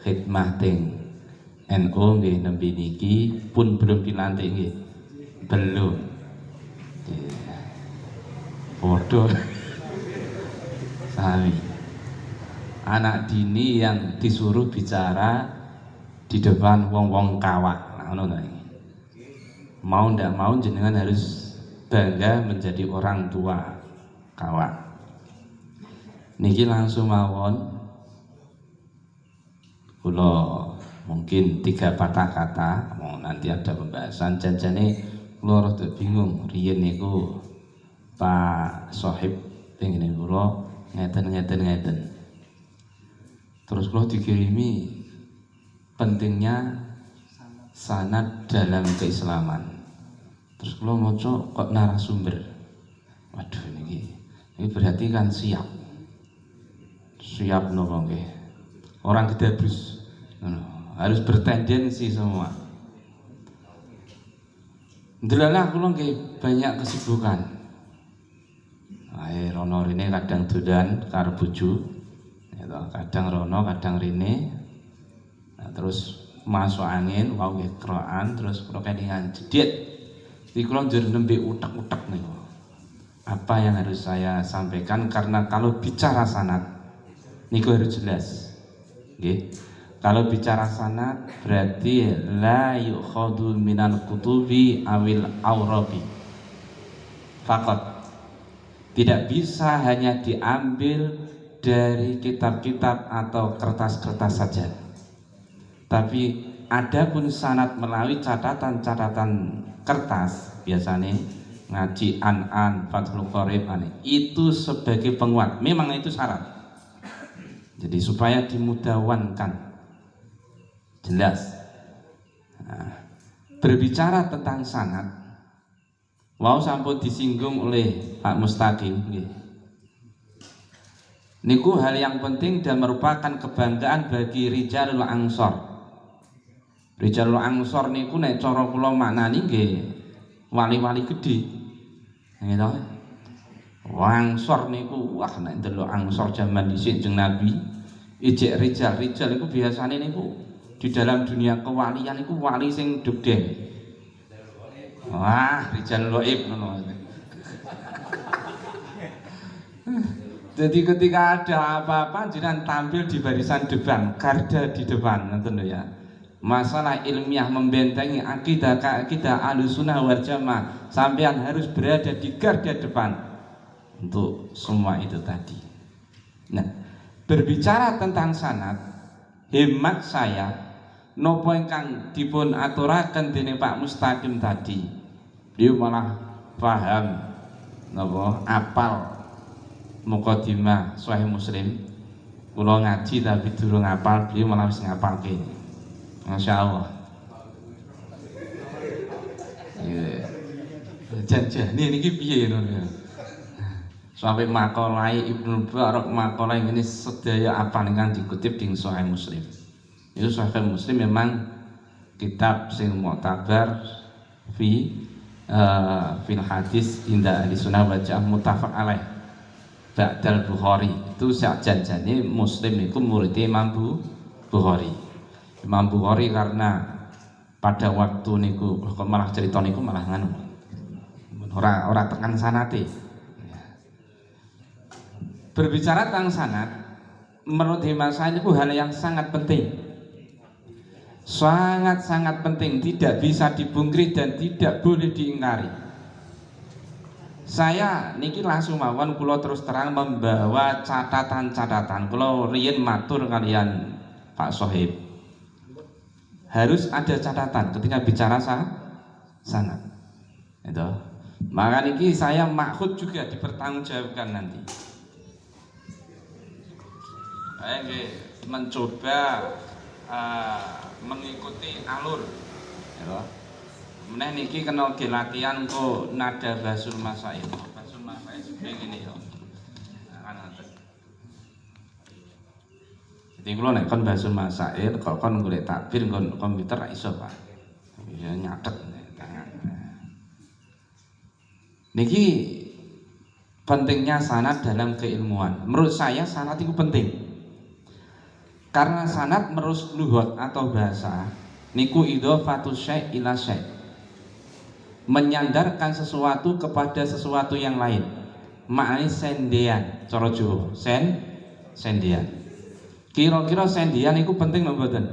khidmah teng NU nggih nembe niki pun belum dilantik nggih. Belum. Bodoh. Sami. Anak dini yang disuruh bicara di depan wong-wong kawak. Nah, ngono ta. Mau ndak mau jenengan harus bangga menjadi orang tua kawak. Niki langsung mawon kula mungkin 3 patah kata, mau nanti ada pembahasan. Janjane kula rada bingung riyen niku Pak Sohib pengen kula ngeten. Terus kula dikirimi pentingnya sanad dalam keislaman. Terus kula maca kok narasumber. Waduh ini berarti kan siap nopo nggih. Orang gedabus harus bertendensi semua. Ndelalah kula nggih banyak kesibukan. Ae rono rene kadang dolan karo bojo. Kadang rono, kadang rene. Nah, terus masuk angin, wau nggih kerokan, terus kula kelingan jedit. Iki kula njur nembe utek-utek niku. Apa yang harus saya sampaikan, karena kalau bicara sanad niku harus jelas. Nggih. Kalau bicara sanad berarti la yukhadhu minal kutubi awil aurabi. Fakat tidak bisa hanya diambil dari kitab-kitab atau kertas-kertas saja. Tapi adapun sanad melalui catatan-catatan kertas, biasanya ngaji an Fathul Qorib itu sebagai penguat. Memang itu syarat. Jadi supaya dimudahwankan. Jelas. Nah, berbicara tentang sanad, wau sampun disinggung oleh Pak Mustaqim nggih. Niku hal yang penting dan merupakan kebanggaan bagi Rijalul Ansor. Rijalul Ansor niku nek cara kula maknani nggih wali-wali gedhe. Nggih to. Ansor niku wah nek ndelok Ansor zaman dhisik jeung Nabi, ijek rijal niku biasane niku di dalam dunia kewalian itu wali sing dugden. Wah, Rijal Loib ngono. Jadi ketika ada apa-apa jenengan tampil di barisan depan, garda di depan, ngoten ya. Masalah ilmiah membentengi akidah Ahlussunnah wal Jamaah, sampean harus berada di garda depan untuk semua itu tadi. Nah, berbicara tentang sanad, hemat saya nopo ingkang dipun aturaken dening Pak Mustaqim tadi, beliau malah paham nopo apal mukadimah Sahih Muslim. Kula ngaji tapi durung apal, beliau malah wis ngapalke. Masyaallah. Janjane niki piye ngono. Sampai makalah Ibnu Barak, makalah ini sedaya apa ingkang dikutip di Sahih Muslim. Itu Sahih Muslim memang kitab sing mu'tabar fil hadis inda Ahlussunnah wal Jamaah muttafaq alaih ba'dal Bukhari. Itu sak janjane Muslim niku murid Imam Bukhari. Imam Bukhari karena pada waktu niku kok malah cerita niku malah nganu. Ora tekan sanate. Berbicara tentang sanad menurut hemat saya itu hal yang sangat penting. Sangat-sangat penting, tidak bisa dipungkiri dan tidak boleh diingkari. Saya niki langsung mawon kula terus terang membawa catatan-catatan. Kula riyen matur kalian Pak Sohib, harus ada catatan ketika bicara sanad. Itu. Maka niki saya maksud juga dipertanggungjawabkan nanti. Saya mencoba mengikuti alur, ya. Meneh niki kena latihan kok nada basul masail. Basul masail begini ya. Jadi kalau nek kon basul masail, kok kon golek takbir nggon komputer ra iso, Pak. Ya nyatet tangan. Niki pentingnya sanad dalam keilmuan. Menurut saya sanad itu penting. Karena sanad merus luhut atau bahasa niku idhofatus syai' ila syai', menyandarkan sesuatu kepada sesuatu yang lain. Maknanya sendean, cara Jawa, sendean. Kira-kira sendean iku penting lho mboten?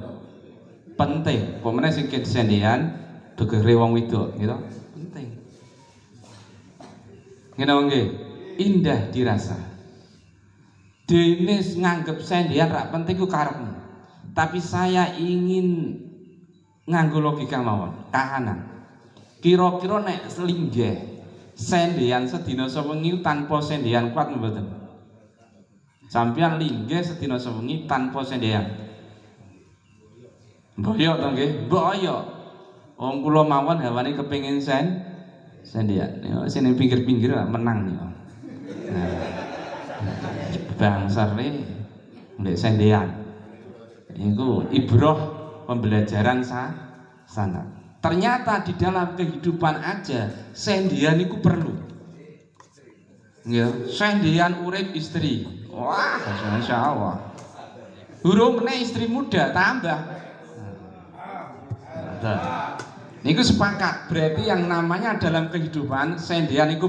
Penting. Pemene sing sendean degere wong wedok gitu. Penting. Ngene nggih, indah dirasa. Dene nganggep sendean rak penting ku karepmu. Tapi saya ingin nganggo logika mawon, kahanan. Kira-kira nek linggih sendean sedina sewengi tanpa sendean kuat mboten? Sampeyan linggih sedina sewengi tanpa sendean. Mboyo to nggih? Mboyo. Wong kula mawon hawane kepengin sendean. Sing pinggir-pinggir menang niku. Bangsare ndek sendean. Itu ibroh pembelajaran sana. Ternyata di dalam kehidupan aja sendean itu perlu. Ya, sendean urip istri. Wah, Masya Allah. Hurung meneh istri muda tambah. Niku sepakat. Berarti yang namanya dalam kehidupan sendean itu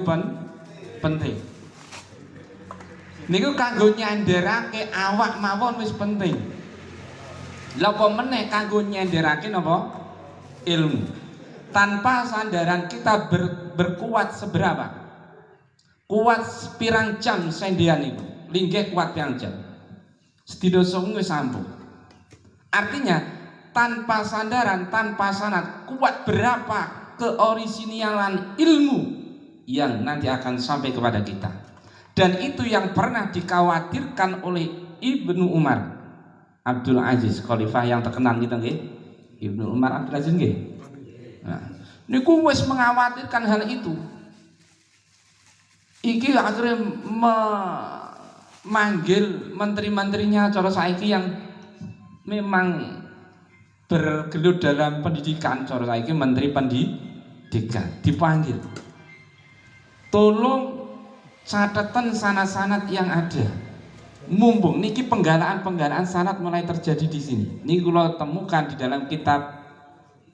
penting. Niku kanggo nyanderake awak mawon wis penting. Lha apa meneh kanggo nyanderake napa? Ilmu. Tanpa sandaran kita berkuat seberapa? Kuat pirang jam sendean itu. Linggih kuat pirang jam. Sedina sewengi wis sampun. Artinya tanpa sandaran, tanpa sanad, kuat berapa keorisinalan ilmu yang nanti akan sampai kepada kita. Dan itu yang pernah dikhawatirkan oleh Ibnu Umar Abdul Aziz, khalifah yang terkenal gitu nggih. Ibnu Umar Abdul Aziz nggih. Nah, niku wis mengkhawatirkan hal itu. Iki akhirnya memanggil menteri-menterinya cara saiki yang memang bergelut dalam pendidikan, cara saiki menteri pendidikan dipanggil. Tolong catatan sanad-sanad yang ada. Mumpung niki penggalaan sanad mulai terjadi di sini. Niki kula temukan di dalam kitab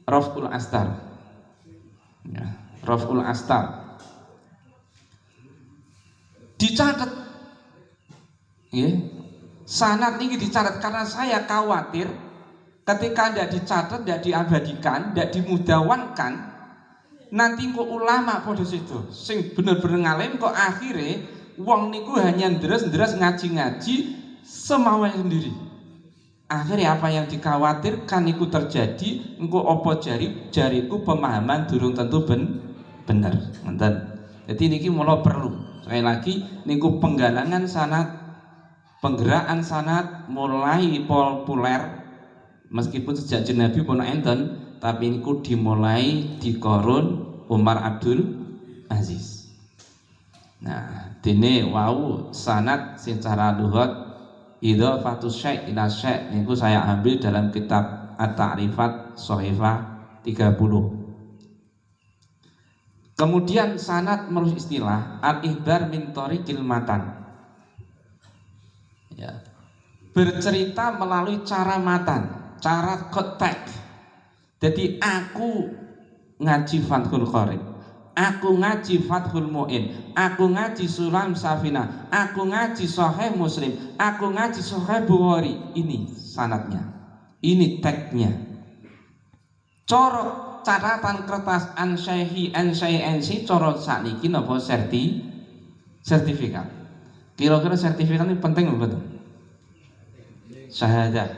Raf'ul Astar. Ya, Raf'ul Astar. Dicatat. Ya. Sanad niki dicatat karena saya khawatir ketika tidak dicatat, tidak diabadikan, tidak dimudawankan, nanti kok ulama pada situ sing bener-bener ngalim kok akhirnya wong niku hanya ndres-ndres ngaji-ngaji semaunya sendiri. Akhirnya apa yang dikhawatirkan niku terjadi, engko apa jariku pemahaman durung tentu bener. Ngoten. Jadi niki mula perlu. Sekali lagi niku penggalangan sanad, penggerakan sanad mulai populer meskipun sejak Nabi pun enten, tapi niku dimulai di Qarun Umar Abdul Aziz. Nah, dene wau sanad secara lughat idhofatus syai' ila syai' niku saya ambil dalam kitab At-Ta'rifat Shahifah 30. Kemudian sanad menurut istilah al-ihbar min thariqil matan. Ya. Bercerita melalui cara matan, cara kotek. Jadi aku ngaji Fathul Qorib, aku ngaji Fathul Mu'in, aku ngaji Sulam Safinah, aku ngaji Sahih Muslim, aku ngaji Sahih Bukhari. Ini sanadnya, ini teksnya. Coro catatan kertas ansyahi coro sakniki napa sertifikat. Kira-kira sertifikat ini penting lho betul. Syahadah,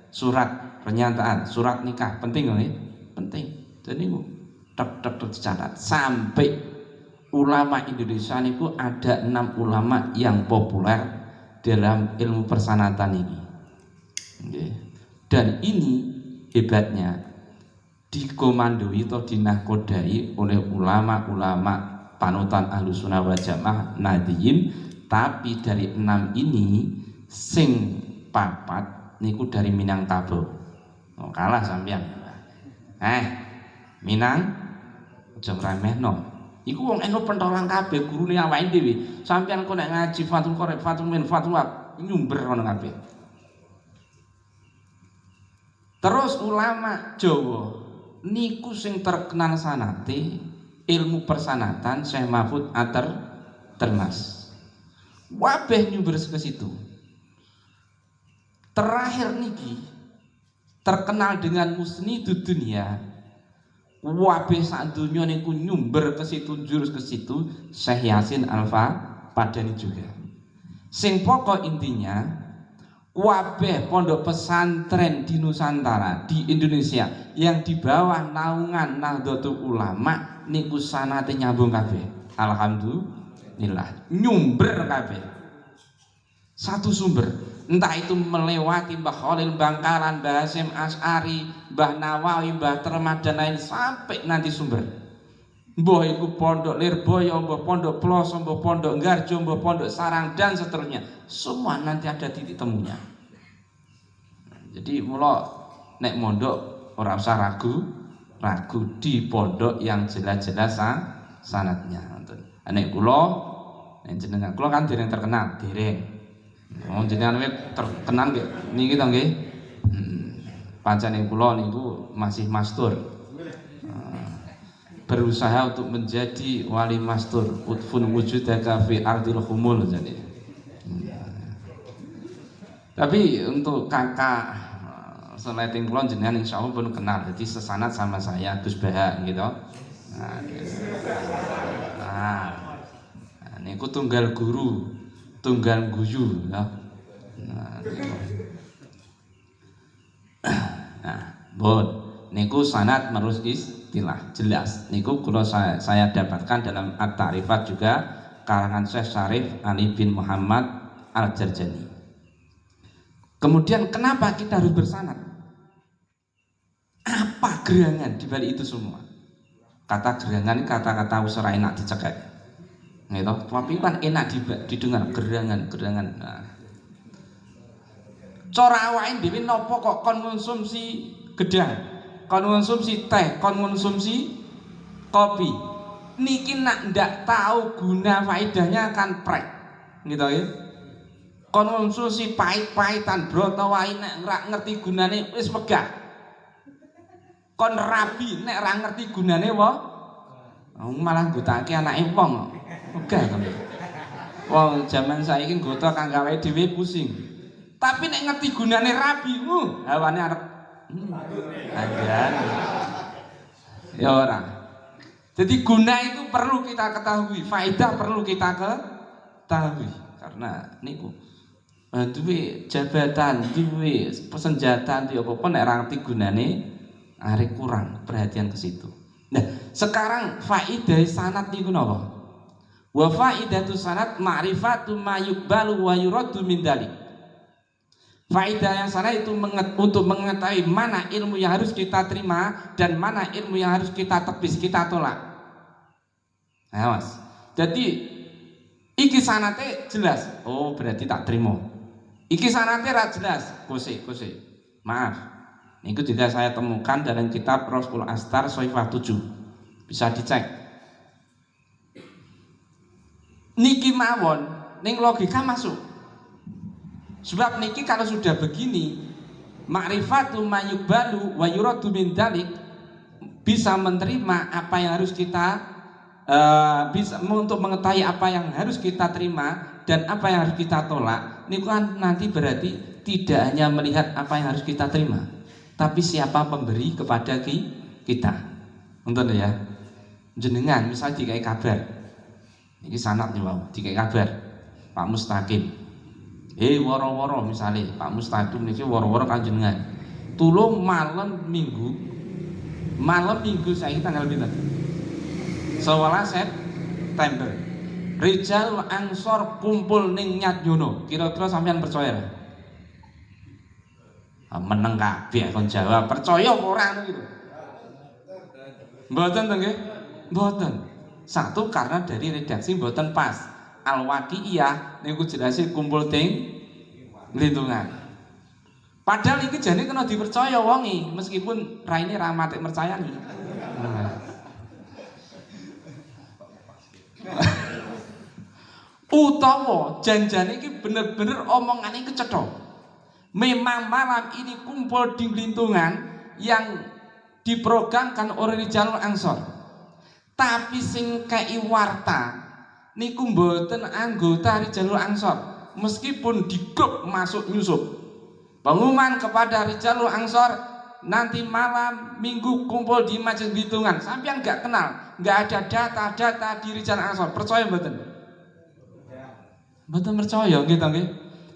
surat pernyataan, surat nikah penting nggak? Penting. Jadi tek dicatat sampai ulama Indonesia niku ada 6 ulama yang populer dalam ilmu persanatan ini. Dan ini hebatnya dikomandoi atau dinakodai oleh ulama-ulama panutan Ahlussunnah wal Jamaah Nahdiyin, tapi dari 6 ini sing papat niku dari Minangkabau. Oh, kalah sampean. Minang aja ngremehno. Iku wong eno pentolan kabeh gurune awake dhewe. Sampeyan kok nek ngaji Fathul Qorib, Fathul Min, Fathul Wab nyumber ngono kabeh. Terus ulama Jawa niku sing terkenal sanate ilmu persanatan Syekh Mahfud Atar Termas. Wabeh nyumber ke situ. Terakhir niki terkenal dengan musnidud dunia. Wabeh sak dunya niku nyumber ke situ, jurus ke situ Syekh Yasin Al-Padani juga. Sing pokok intinya wabeh pondok pesantren di Nusantara, di Indonesia yang di bawah naungan Nahdlatul Ulama niku sanate nyambung kabeh. Alhamdulillah, nyumber kabeh. Satu sumber, entah itu melewati Mbah Khalil Bangkalan, Mbah Hasyim Asy'ari, Mbah Nawawi, Mbah Termad dan lain sampai nanti sumber. Mbah iku pondok Lirboyo, mbah pondok Ploso, mbah pondok Ngarjo, mbah pondok Sarang dan seterusnya. Semua nanti ada titik temunya. Jadi mula nek mondok ora usah ragu di pondok yang jelas-jelas sanadnya. Nek kula jenengan kula kan dereng terkenal, dereng. Jenengan terkenal nggih niki to nggih. Pancene kula niku masih mastur. Berusaha untuk menjadi wali mastur utfun wujudaka fi ardil humul jadi. Tapi untuk kakak seleting kula jenengan insyaallah pun kenal, jadi sesanad sama saya Gus Baha gitu. Nah, niku tunggal guru, tunggal guyu ya. Nah, bon, niku sanad menurut istilah jelas. Niku kalau saya dapatkan dalam At-Ta'rifat juga karangan Syekh Syarif Ali bin Muhammad Al-Jarjani. Kemudian kenapa kita harus bersanad? Apa gerangan di balik itu semua? Kata gerangan kata-kata wis ora enak dicekek. Gitu. Tapi kan enak didengar gerangan. Nah. Cara awake dhewe napa kok kon konsumsi gedang, kon konsumsi teh, kon konsumsi kopi. Niki nak ndak tahu guna faedahnya kan prek. Gitu ya. Kon konsumsi pahit-pahitan broto wae nek ora ngerti gunane wis wegah. Kon rabi nek ora ngerti gunane malah ngutake anake wong. Wegah to. Wong jaman saiki nggoto kang gawe dhewe pusing. Tapi nek ngerti gunane rabi, hawane arep anjan. Ya ora. Jadi guna itu perlu kita ketahui, faedah perlu kita ketahui. Karena niku duwe jabatan, duwe senjata, duwe apa-apa nek ora ngerti gunane arek kurang perhatian ke situ. Nah, sekarang faedah sanad niku napa? Wa faidatu sanad ma'rifatu ma yuqbalu wa yuraddu min dzalik. Faedah yang sana itu untuk mengetahui mana ilmu yang harus kita terima dan mana ilmu yang harus kita tepis, kita tolak. Nah, Mas. Jadi iki sanate jelas. Oh, berarti tak terima. Iki sanate ra jelas. Kose. Maaf. Niku juga saya temukan dalam kitab Rasul Astar Soifah 7. Bisa dicek. Niki mawon ning logika masuk. Sebab niki kalau sudah begini, ma'rifatu mayyubalu wa yuradu min dzalik, bisa menerima apa yang harus kita bisa untuk mengetahui apa yang harus kita terima dan apa yang harus kita tolak. Niku kan nanti berarti tidak hanya melihat apa yang harus kita terima, tapi siapa pemberi kepada kita. Nonton ya. Jenengan misal dikai kabar. Niki sanad nih wau, dikai kabar Pak Mustaqim. Woro-woro misalnya Pak Mustaqim niki woro-woro kanjenengan. Tulung malam minggu saya tanggal pinten? 11 September. Rijal Ansor kumpul ning Nyadyono. Kira-kira sampean percaya? Meneng kabeh kon jawab. Percaya apa ora gitu. Mboten to nggih? Mboten. Satu karena dari redaksi mboten pas. Al-Waqi'iyah niku jelase kumpul ting lindungan. Padahal iki jane kena dipercaya wongi meskipun raine ra matik percaya gitu. Utawa janjane iki bener-bener omongane kecethok. Memang malam ini kumpul di Blintungan yang diprogramkan oleh Rijalul Ansor. Tapi sing kei warta niku mboten anggota Rijalul Ansor. Meskipun di grup masuk nyusup. Pengumuman kepada Rijalul Ansor, nanti malam minggu kumpul di Masjid Blintungan. Sampeyan nggak kenal, nggak ada data-data di Rijalul Ansor. Percaya mboten? Mboten percaya gitu nggih.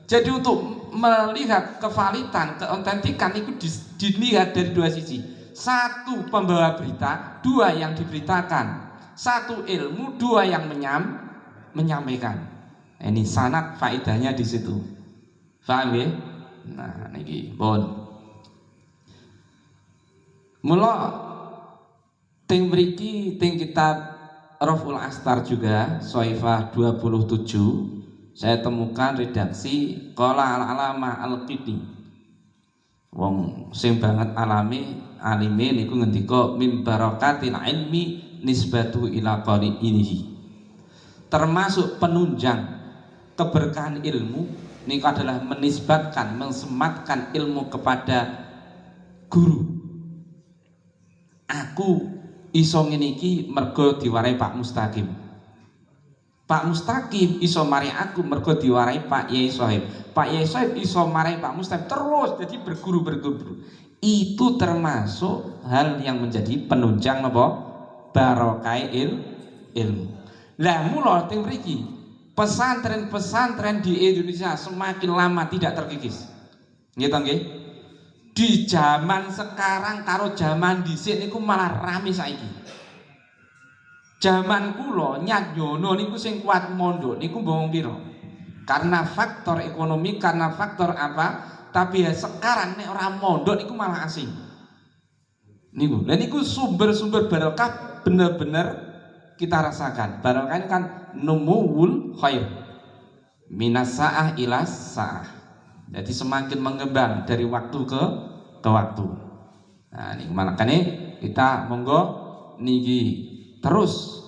Jadi untuk melihat kevalitan, keautentikan itu dilihat dari dua sisi. Satu, pembawa berita, dua yang diberitakan. Satu, ilmu, dua yang menyampaikan. Ini sanad faedahnya di situ. Paham ya? Nah, niki pun. Mula ting mriki ting kitab Raful Astar juga Soifah 27 saya temukan redaksi qala al-alama al-qidi. Wong sing banget alime niku ngendika min barakatil ilmi nisbatu ila qaliinihi. Termasuk penunjang keberkahan ilmu niku adalah menisbatkan, mensematkan ilmu kepada guru. Aku iso ngene iki mergo diwarai Pak Mustaqim. Pak Mustaqim iso mari aku mergo diwarai Pak Yai Sohib. Pak Yai Sohib iso mari Pak Mustaqim, terus jadi berguru. Itu termasuk hal yang menjadi penunjang apa? Barokah ilmu. Lah mula teng mriki pesantren-pesantren di Indonesia semakin lama tidak terkikis. Nggih to nggih? Di zaman sekarang karo zaman dhisik niku malah rame saiki. Zaman kula nyadyono niku sing kuat mondok niku mbong pira? Karena faktor ekonomi, karena faktor apa? Tapi ya sekarang nek ora mondok niku malah asing. Niku. Dan niku sumber-sumber barokah bener-bener kita rasakan. Barokah ini kan numuwul khair. Minas sa'ah ila sa'ah. Jadi semakin mengembang dari waktu ke waktu. Nah, niku makane kita monggo niki terus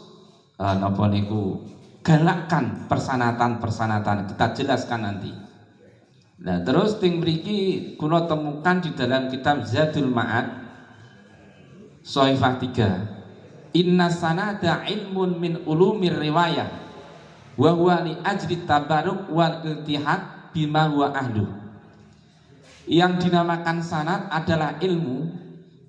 napa niku galakkan persanatan kita jelaskan nanti. Nah, terus ting mriki kula temukan di dalam kitab Zadul Ma'ad Soifah 3. Inna sanada ilmun min ulumir riwayah wa huwa li ajli tabaruk wal iltihad bima huwa ahlu. Yang dinamakan sanad adalah ilmu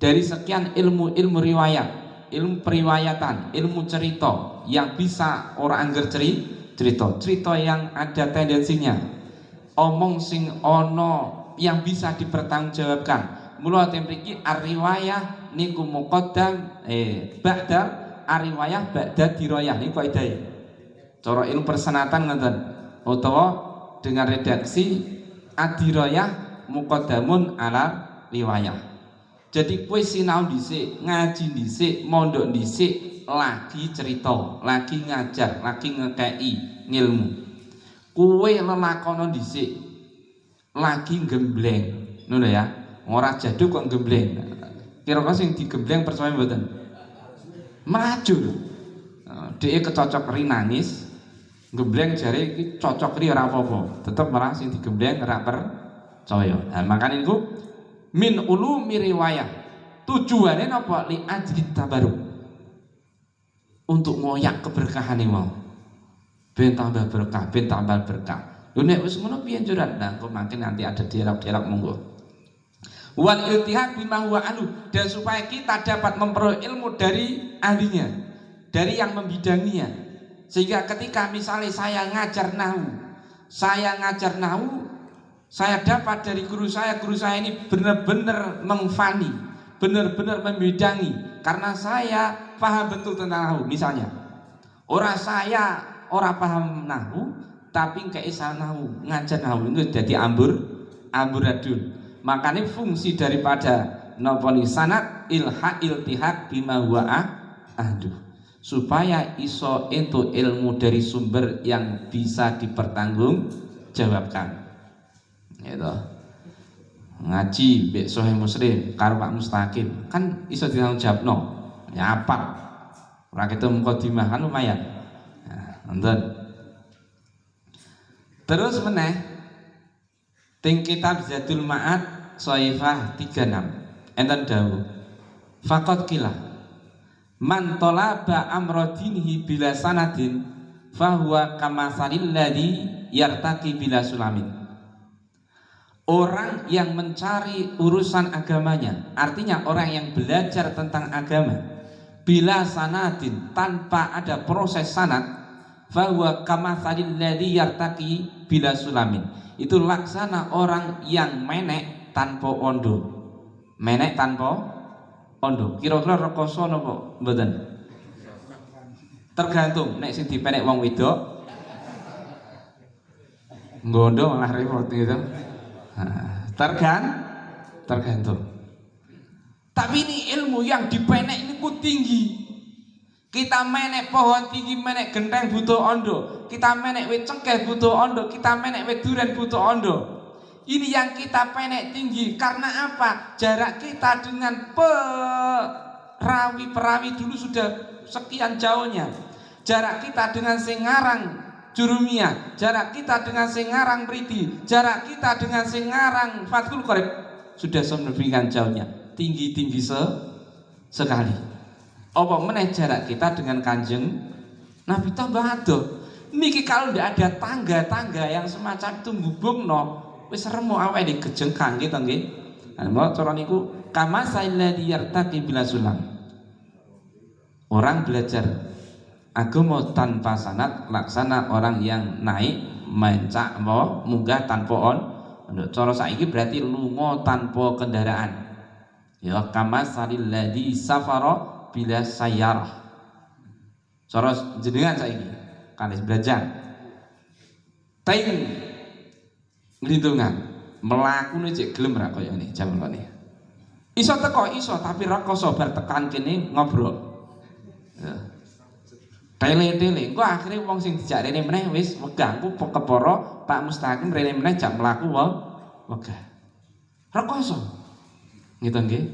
dari sekian ilmu riwayat, ilmu periwayatan, ilmu cerita yang bisa orang angger cerita yang ada tendensinya, omong sing ono yang bisa dipertanggungjawabkan. Mula temriki ar-riwayah niku muqaddam ba'da ar-riwayah ba'da dirayah niku kaidah. Cara ilmu persanatan ngoten utawa dengan redaksi ad-dirayah muqaddamun ala riwayah. Jadi kowe sinau dhisik, ngaji dhisik, mondok dhisik, lagi cerita, lagi ngajar, lagi ngekei ngilmu. Kowe lelakono dhisik, lagi gembleng. Ngono ya. Ora jaduk kok gembleng. Kira-kira sing digembleng percaya mboten? Maju lho. Dhek kecocok ri nangis, gembleng jare iki cocok ri ora apa-apa. Tetep malah sing digembleng ora percaya. Nah, makane niku min ulumi riwayah. Tujuannya napa? Li ajli tabaruk. Untuk ngoyak keberkahane mau. Ben tambah berkah, ben tambah berkah. Lho nek wis ngono piye njuran? Nah, kok makin nanti ada dialog-dialog monggo. Wal iltihad bima huwa ahlu, dan supaya kita dapat memperoleh ilmu dari ahlinya, dari yang membidanginya. Sehingga ketika misalnya saya ngajar nahu, saya dapat dari guru saya ini benar-benar mengfani, benar-benar membidangi, karena saya paham betul tentang nahu. Misalnya, orang paham nahu, tapi keisah nahu, ngajar nahu itu jadi amburadul. Makanya fungsi daripada noponi sanad iltihad bima huwa ahdu, supaya iso itu ilmu dari sumber yang bisa dipertanggungjawabkan. Gitu. Ngaji mbek Sahih Muslim karo Pak Mustaqim kan iso ditanggungjawabno. Ya apa? Ora ketemu mukadimah kan lumayan. Nah, nonton. Terus meneh Ting kitab Zadul Ma'ad Soifah 36 enten dawuh faqad qila man talaba amra dinihi bila sanadin fahuwa kamasalil ladzi yartaqi bila sulamin. Orang yang mencari urusan agamanya, artinya orang yang belajar tentang agama bila sanadin, tanpa ada proses sanad, fahuwa kamasalil ladzi yartaqi bila sulamin. Itu laksana orang yang menek tanpa ondo. Menek tanpa ondo. Kira-kira rekoso napa mboten? Tergantung, nek sing dipenek wong wedok ngondo malah repot gitu. Tergantung. Tapi ini ilmu yang dipenek ini ku tinggi. Kita menek pohon tinggi, menek genteng butuh ondo. Kita menek wit cengkeh butuh ondo. Kita menek wit durian butuh ondo. Ini yang kita penek tinggi. Karena apa? Jarak kita dengan perawi dulu sudah sekian jauhnya. Jarak kita dengan Sengarang Jurumiyah, jarak kita dengan Sengarang Priti, jarak kita dengan Sengarang Fathul Qorib sudah sedemikian jauhnya, tinggi sekali. Apa meneh jarak kita dengan Kanjeng Nabi tambah adoh. Niki kalau ndak ada tangga-tangga yang semacam itu ngubungno, wis remo awake digejengkan gitu nggih. Ana cara niku kama sailladzi yartaqi bila sulam. Orang belajar agama tanpa sanad laksana orang yang naik mencak munggah tanpa on. Cara saiki berarti lunga tanpa kendaraan. Ya kama sailladzi safara bila sayyarah. Cara jenengan saiki kanis belajar ting nglindungan mlakune cek gelem ra kaya ngene jam ngene. Iso teko iso tapi rekoso bar tekan kene ngobrol. Ya. Tele-tele engko akhire wong sing dijak rene meneh wis wegah ku kepara Pak Mustaqim rene meneh jam mlaku wegah. Rekoso. Gitu nggih.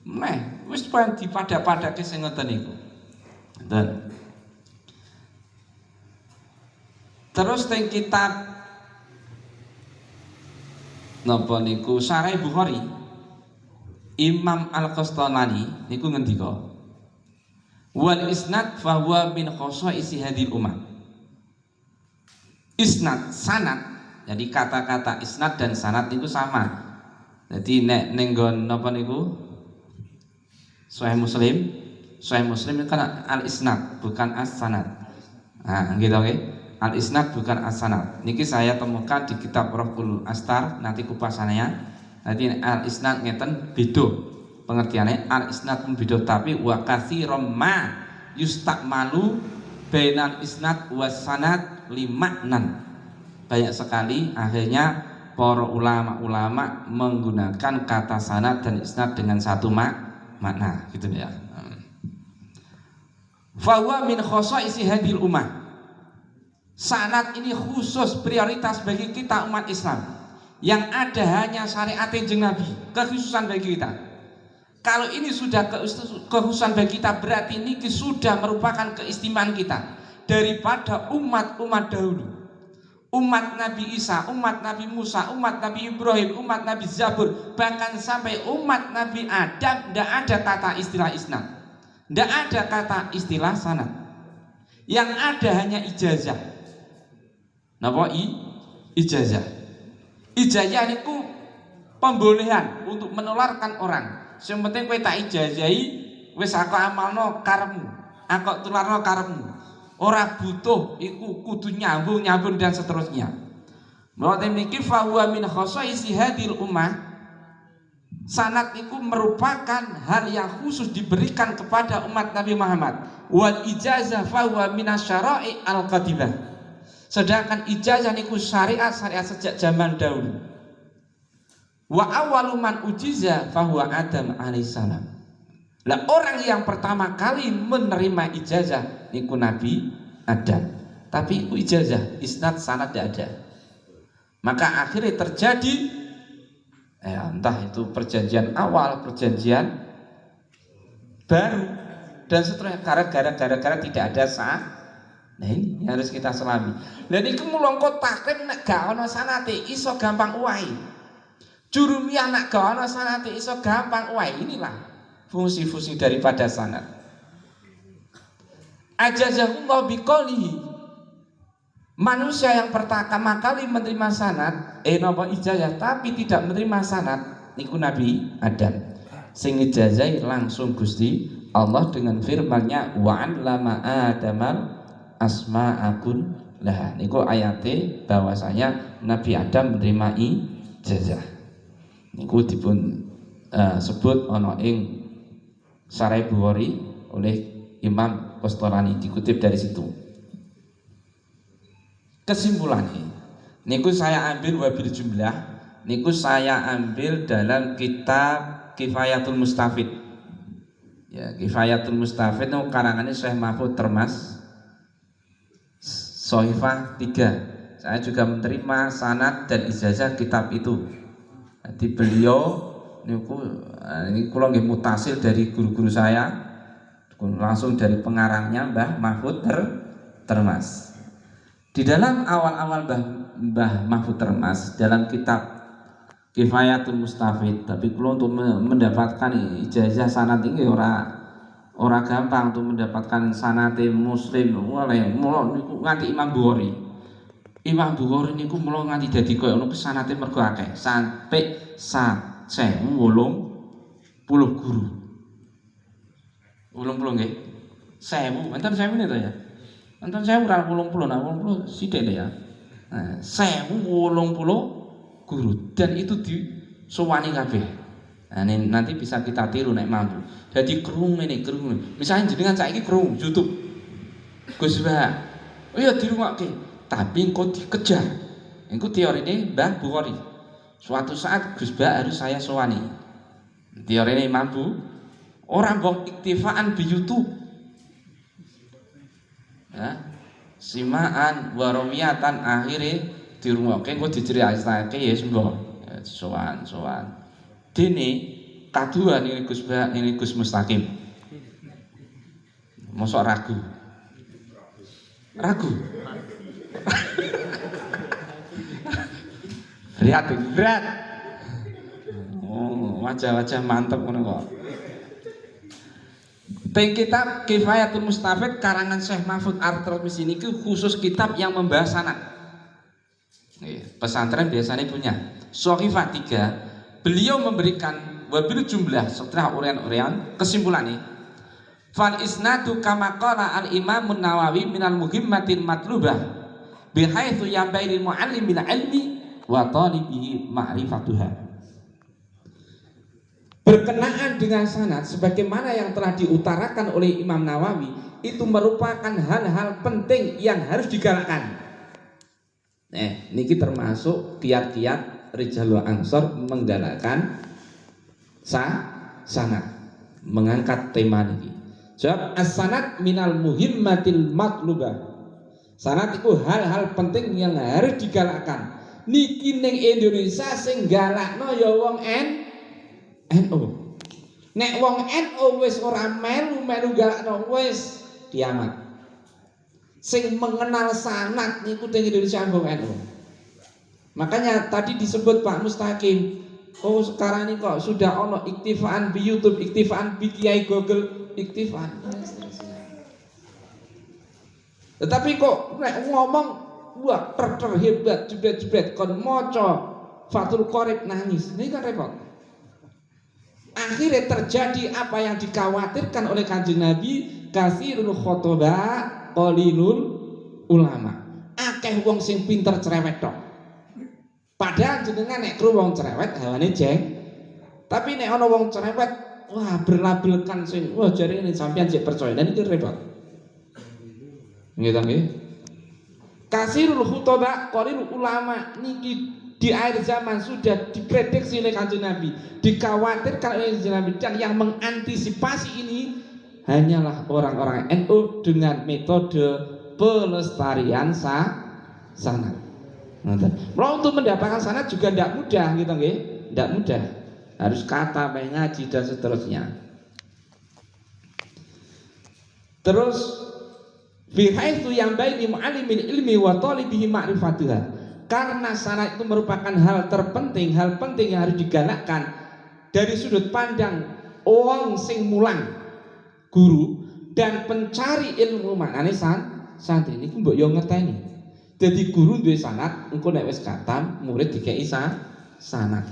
Meh wis pan dipada-padake sing ngoten niku. Ngoten. Terus teng kitab napa niku Sahih Bukhari Imam Al-Qastalani niku ngendika wal isnad fa huwa min khasaisi hadhil ummah. Isnad sanad, jadi kata-kata isnad dan sanad itu sama. Jadi nek ning nggon napa niku Sahih Muslim itu kan al-isnad bukan as-sanad. Nah, gitu nggih. Al-isnad bukan as-sanad. Niki saya temukan di kitab Rohul Astar nanti kupasannya. Nanti al-isnad ngeten beda. Pengertiannya al-isnad pun beda tapi wa katsiran ma yustaqmalu bainal isnad was sanad limaknan. Banyak sekali akhirnya para ulama-ulama menggunakan kata sanad dan isnad dengan satu makna gitu ya. Fa huwa min khasaisi hadhil ummah. Sanad ini khusus prioritas bagi kita umat Islam. Yang ada hanya syariat Kanjeng Nabi, kekhususan bagi kita. Kalau ini sudah kekhususan bagi kita, berarti ini sudah merupakan keistimewaan kita daripada umat-umat dahulu. Umat Nabi Isa, umat Nabi Musa, umat Nabi Ibrahim, umat Nabi Zabur, bahkan sampai umat Nabi Adam tidak ada kata istilah isnad, tidak ada kata istilah sanad. Yang ada hanya ijazah. Napa ijazah? Ijazah niku pembolehan untuk menularkan orang. Sing penting kowe tak ijazahi wis aku amalno karepmu, aku tularno karepmu. Ora butuh iku kudu nyambung dan seterusnya. Mboten niki fa huwa min khasaisi hadhil ummah. Sanad itu merupakan hal yang khusus diberikan kepada umat Nabi Muhammad. Wal ijazah fa huwa minasyara'i al-qadimah. Sedangkan ijazah niku syariat sejak zaman dahulu. Wa awwalu man ujiza fa huwa Adam alaihissalam. Lah orang yang pertama kali menerima ijazah niku Nabi Adam. Tapi ijazah isnad sanad tidak ada. Maka akhirnya terjadi entah itu perjanjian awal, perjanjian baru dan seterusnya gara-gara tidak ada sah. Nah ini yang harus kita selami. Lah niku mulangka takrib nek gak ana sanate iso gampang uwahi. Jurumiyah nak gak ana sanate iso gampang. Wah, inilah fungsi-fungsi daripada sanad. Ajazahullah biqaulihi. Manusia yang pertama kali menerima sanad, napa ijazah tapi tidak menerima sanad niku Nabi Adam. Sing ijazah langsung Gusti Allah dengan firman-Nya wa 'allama Adamal asma'akun lah. Niku ayate bahwasanya Nabi Adam menerima ijazah. Niku dipun sebut ana ing Sahih Bukhari oleh Imam Qastalani, dikutip dari situ. Kesimpulannya niku saya ambil wabil jumlah, niku saya ambil dalam kitab Kifayatul Mustafid. Ya, Kifayatul Mustafid itu karangannya Syekh Mahfud Termas, Sohifah 3. Saya juga menerima sanad dan ijazah kitab itu. Jadi beliau niku ini kula nggih mutasil dari guru-guru saya, langsung dari pengarangnya Mbah Mahfud Termas. Di dalam awal-awal Mbah Mahfud Termas dalam kitab Kifayatul Mustafid, tapi kula untuk mendapatkan ijazah sanad ini ora gampang untuk mendapatkan sanate Muslim oleh mula niku nganti Imam Bukhari. Imam Bukhari niku mula nganti dadi koyo ngono sanate mergo akeh sampai 1080 guru. 80 nggih. 1000, enten 1000 to ya. Enten 1000 ora 80, nah 80 sithik ya. Nah, 1080 guru dan itu disowani kabeh. Nah, ini nanti bisa kita tiru nek mampu. Jadi krungu ini. Misalnya jenengan saiki krungu YouTube. Gus Bah. Oh ya dirungokke, tapi engko dikejar. Iku teorine Mbah Bukhari. Suatu saat Gus Bah harus saya sowani. Teorine mampu. Orang mbok iktifaan di YouTube. Ya. Simaan warawiyatan akhire dirungokke engko diceritake ya sembo. Sowan. Dene kaduan ini Gus Bah, ini Gus Mustaqim. Mosok ragu. Berat. Oh, wajah-wajah mantep ngono kok. Teng kitab Kifayatul Mustafid karangan Syekh Mahfud At-Tirmizi ini khusus kitab yang membahas sanad. Pesantren biasanya punya. Sohifah 3, beliau memberikan wabil jumlah setelah urian-urian kesimpulannya. Fal isnadu kama qala al-Imam Nawawi minal muhimmatil matlubah bihaitsu yambailil muallim bil ilmi wa talibihi ma'rifatuha. Berkenaan dengan sanad sebagaimana yang telah diutarakan oleh Imam Nawawi itu merupakan hal-hal penting yang harus digalakkan. Niki termasuk kiat-kiat Rijalul Ansor menggalakkan sanad, mengangkat tema niki. Sebab as-sanad minal muhimmatil matlubah. Sanad itu hal-hal penting yang harus digalakkan. Niki ning Indonesia sing galakno ya wong NU. Nek wong NU wis ora melu galakno wis kiamat. Sing mengenal sanad niku teng Indonesia wong NU. Makanya tadi disebut Pak Mustaqim, oh sekarang ini kok sudah ono iktifaan di YouTube, iktifaan di Kiai Google, iktifaan. Tetapi kok nek ngomong wah terhebat jebret kon maca Fathul Qorib nangis. Ini kan repot. Akhirnya terjadi apa yang dikhawatirkan oleh Kanjeng Nabi, katsirul khotoba qalilul ulama. Akeh wong sing pinter cerewet tok. Padahal jenengan nek kru wong cerewet hawane jeng. Tapi nek ana wong cerewet, wah berlabelkan sing wah jare ini sampean sik percaya dan itu repot. Nggih ta nggih. Kasirul khutbah qalilul ulama niki di akhir zaman sudah diprediksi oleh Kanjeng Nabi, dikhawatirkan oleh Kanjeng Nabi, dan yang mengantisipasi ini hanyalah orang-orang NU dengan metode pelestarian sanad. Mau untuk mendapatkan sanad juga tidak mudah gitu nggih, tidak mudah. Harus kata, ngaji dan seterusnya. Terus bihaitsu yang baini mu'allimil ilmi wa talibihi ma'rifatuha. Karena sanad itu merupakan hal terpenting, hal penting yang harus digalakkan dari sudut pandang wong sing mulang, guru dan pencari ilmu. Maknane santri niku mbok yo ngerteni. Dadi guru duwe sanad, engko nek wis katam murid dikeki sanad.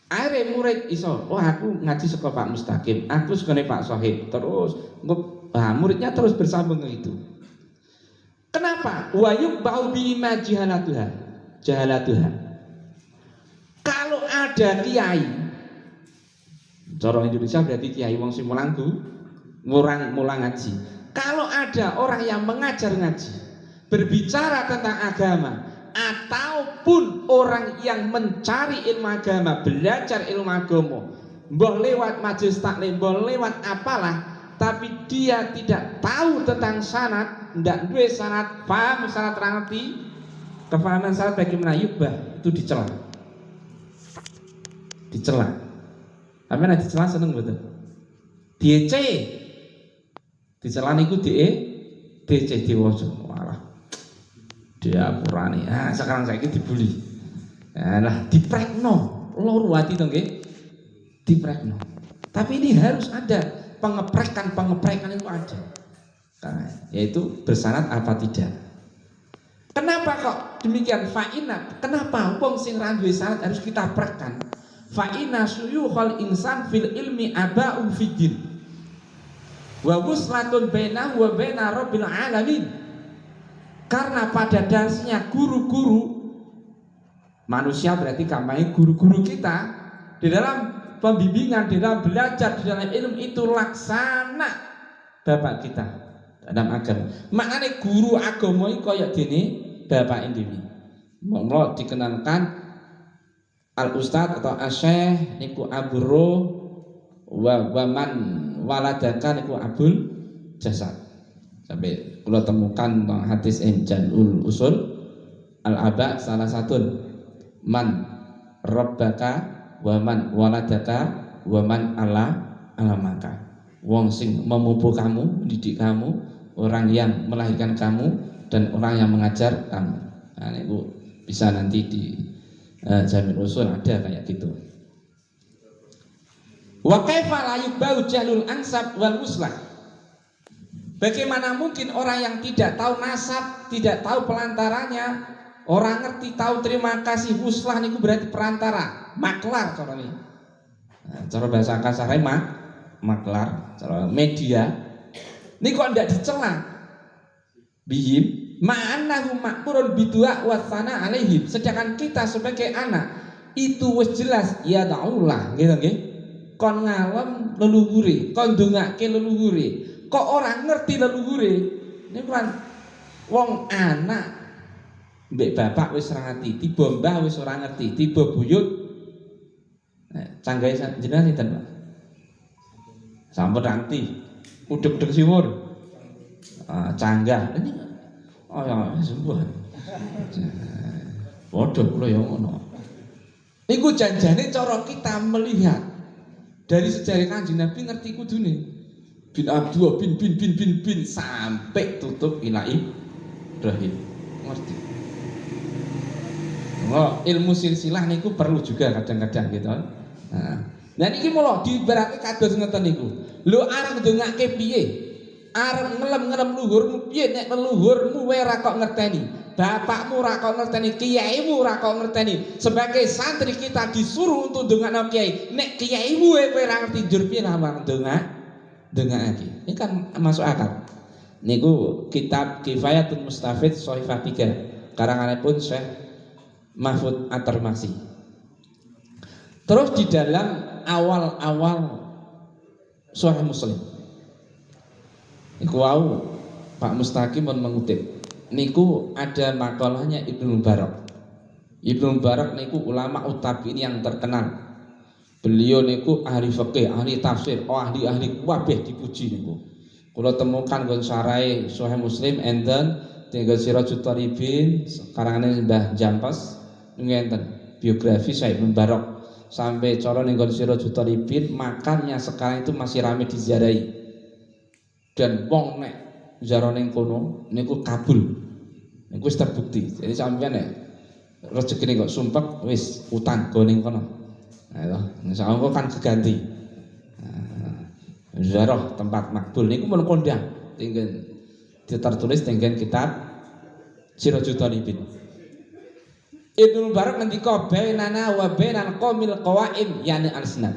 Akhirnya murid iso, oh aku ngaji saka Pak Mustaqim, aku sekone Pak Sohib, terus muridnya terus bersambung ke itu. Kenapa? Wayuk bau bima jahalatuha. Kalau ada kiai, cara Indonesia berarti kiai wong sing mulang ngaji. Kalau ada orang yang mengajar ngaji, berbicara tentang agama, ataupun orang yang mencari ilmu agama, belajar ilmu agama, mbah lewat majelis taklim, mbah lewat apalah, tapi dia tidak tahu tentang sanad, ndak duwe sanad, paham sanad ngerti, kefahaman sanad bagaimana yubah, itu dicela. Tapi nek dicela seneng betul. DC dicela niku DC diwaca. Walah. Dia purane. Sekarang saiki dibully. Lah diprekno, loro ati to nggih. Diprekno. Tapi ini harus ada pengeprekan itu ada. Nah, yaitu bersanad apa tidak. Kenapa kok demikian? Fa'ina. Kenapa wong sing ra duwe sanad harus kita prekkan? Fa'ina suyukhal insan fil ilmi aba'u fiddin wa wuslatun bainahu wa baina rabbil alamin. Karena pada dasarnya guru-guru manusia, berarti kampanye guru-guru kita di dalam pembimbingan, di dalam belajar, di dalam ilmu itu laksana bapak kita dalam agama. Maknanya guru agama itu kaya dene bapak ini. Monggo dikenalkan al ustad atau asyekh niku aburo wa man waladaka niku abul jasad. Sampai kula temukan tentang hadis Jalul Usul al aba salah satu man rabbaka wa man waladaka wa man alamaka. Wong sing memupuk kamu, mendidik kamu, orang yang melahirkan kamu dan orang yang mengajar kamu. Nah, niku bisa nanti di Jamil Usul ada kayak gitu. Wa kaifa la yubau jahlul ansab wal muslah. Bagaimana mungkin orang yang tidak tahu nasab, tidak tahu pelantarannya, orang ngerti tahu terima kasih, muslah niku berarti perantara, maklar cara ini. Nah, cara bahasa kasarnya maklar, cara media. Niku ndak dicela. Bihim ma'annahu ma'murun bidua wa tsana alaihim. Sedangkan kita sebagai anak itu wis jelas ya ta'ullah gitu nggih. Kon ngalem leluhure, kon ndongake leluhure. Kok orang ngerti leluhure? Niku kan wong anak mbek bapak wis ora ngerti, tiba mbah wis ora ngerti, tiba buyut. Nah, canggahe jenengan sinten, Pak? Sampun nanti udeg-udeg siwur. Canggah. Ini oh ya sembuh. Bodoh kula ya ngono. Niku janjane cara kita melihat dari sejarah Kanjeng Nabi ngerti kudune. Bin Abdullah bin sampai tutup ilahi Ibrahim. Ngerti. Oh, ilmu silsilah niku perlu juga kadang-kadang gitu. Nah niki mulo diibaratke kados ngeten niku. Lho arep ndongake piye? Arep ngelem-ngelem luhurmu piye nek leluhurmu wae ra kok ngerteni. Bapakmu ra kok ngerteni, kiaimu ra kok ngerteni. Sebagai santri kita disuruh untuk ndongakno kiai. Nek kiaimu wae ra ngerti njur piye lah ndongakake. Ini kan masuk akal. Niku kitab Kifayatul Mustafid Shaifah 3 karanganipun Syekh Mahfud At-Tarmasi. Terus di dalam awal-awal Sahih Muslim niku wau Pak Mustaqim mengutip niku ada makalahnya Ibnu Mubarak. Ibnu Mubarak niku ulama utabiin yang terkenal. Beliau niku ahli fikih, ahli tafsir, ahli kabeh dipuji niku. Kula temukan nggon sarai Sahih Muslim enten tinggal Sirajut Thalibin karangane Mbah Jampas ngenten biografi Syekh Ibnu Mubarak sampai cara ning nggon Sirajut Thalibin makamnya sekarang itu masih ramai diziarahi. Dan wong nek ziarah ning kono niku kabul. Niku wis terbukti. Jadi sampeyan nek rezekine kok sumpek wis utang go ning kono. Nah itu, insyaallah kan keganti. Ziarah tempat makbul niku mun kondang tinggen ditertulis tinggen kitab Sirajul Talibin. Ibnu Mubarak ngendika bainana wa bainal qaumil qawaim yani al-isnad.